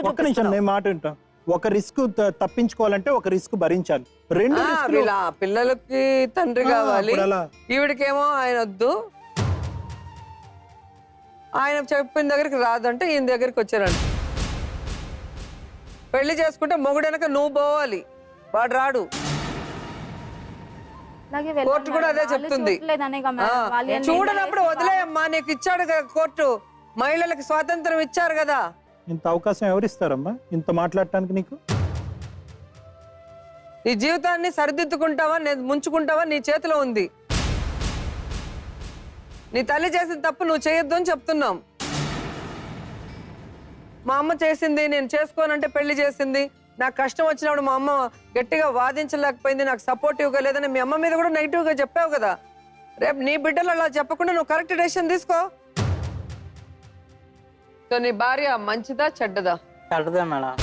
ఒక్క నిమిషం నేను మాట వింటా. ఒక రిస్క్ తప్పించుకోవాలంటే ఒక రిస్క్ భరించాలి. 2 పిల్లలకి తండ్రి కావాలి, ఈవిడికేమో ఆయన వద్దు. ఆయన చెప్పిన దగ్గరికి రాదంటే ఈయన దగ్గరికి వచ్చారంట. పెళ్లి చేసుకుంటే మొగుడు వెనక నువ్వు పోవాలి, వాడు రాడు. కోర్టు కూడా అదే చెప్తుంది. చూడనప్పుడు వదిలేయమ్మా, నీకు ఇచ్చాడు కదా కోర్టు, మహిళలకు స్వాతంత్రం ఇచ్చారు కదా. ఇంత అవకాశం ఎవరిస్తారమ్మా ఇంత మాట్లాడటానికి నీకు? నీ జీవితాన్ని సరిదిద్దుకుంటావా ముంచుకుంటావా నీ చేతిలో ఉంది. నీ తల్లి చేసిన తప్పు నువ్వు చేయొద్దు అని చెప్తున్నాం. మా అమ్మ చేసింది, నేను చేసుకోనంటే పెళ్లి చేసింది, నాకు కష్టం వచ్చినప్పుడు మా అమ్మ గట్టిగా వాదించలేకపోయింది, నాకు సపోర్టివ్గా లేదని మీ అమ్మ మీద కూడా నెగిటివ్గా చెప్పావు కదా. రేపు నీ బిడ్డలు అలా చెప్పకుండా నువ్వు కరెక్ట్ డెసిషన్ తీసుకో. సో నీ భార్య మంచిదా చెడ్డదా? చెడ్డదే మేడం.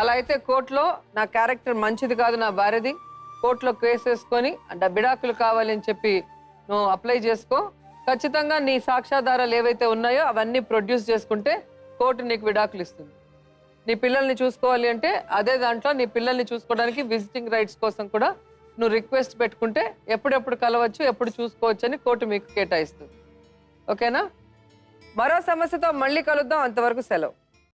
అలా అయితే కోర్టులో నా క్యారెక్టర్ మంచిది కాదు నా భార్యది, కోర్టులో కేసు వేసుకొని విడాకులు కావాలని చెప్పి నువ్వు అప్లై చేసుకో. ఖచ్చితంగా నీ సాక్ష్యాధారాలు ఏవైతే ఉన్నాయో అవన్నీ ప్రొడ్యూస్ చేసుకుంటే కోర్టు నీకు విడాకులు ఇస్తుంది. నీ పిల్లల్ని చూసుకోవాలి అంటే అదే దాంట్లో నీ పిల్లల్ని చూసుకోవడానికి విజిటింగ్ రైట్స్ కోసం కూడా నువ్వు రిక్వెస్ట్ పెట్టుకుంటే ఎప్పుడెప్పుడు కలవచ్చు, ఎప్పుడు చూసుకోవచ్చు అని కోర్టు మీకు కేటాయిస్తుంది. ఓకేనా? మరో సమస్యతో మళ్ళీ కలుద్దాం. అంతవరకు సెలవు.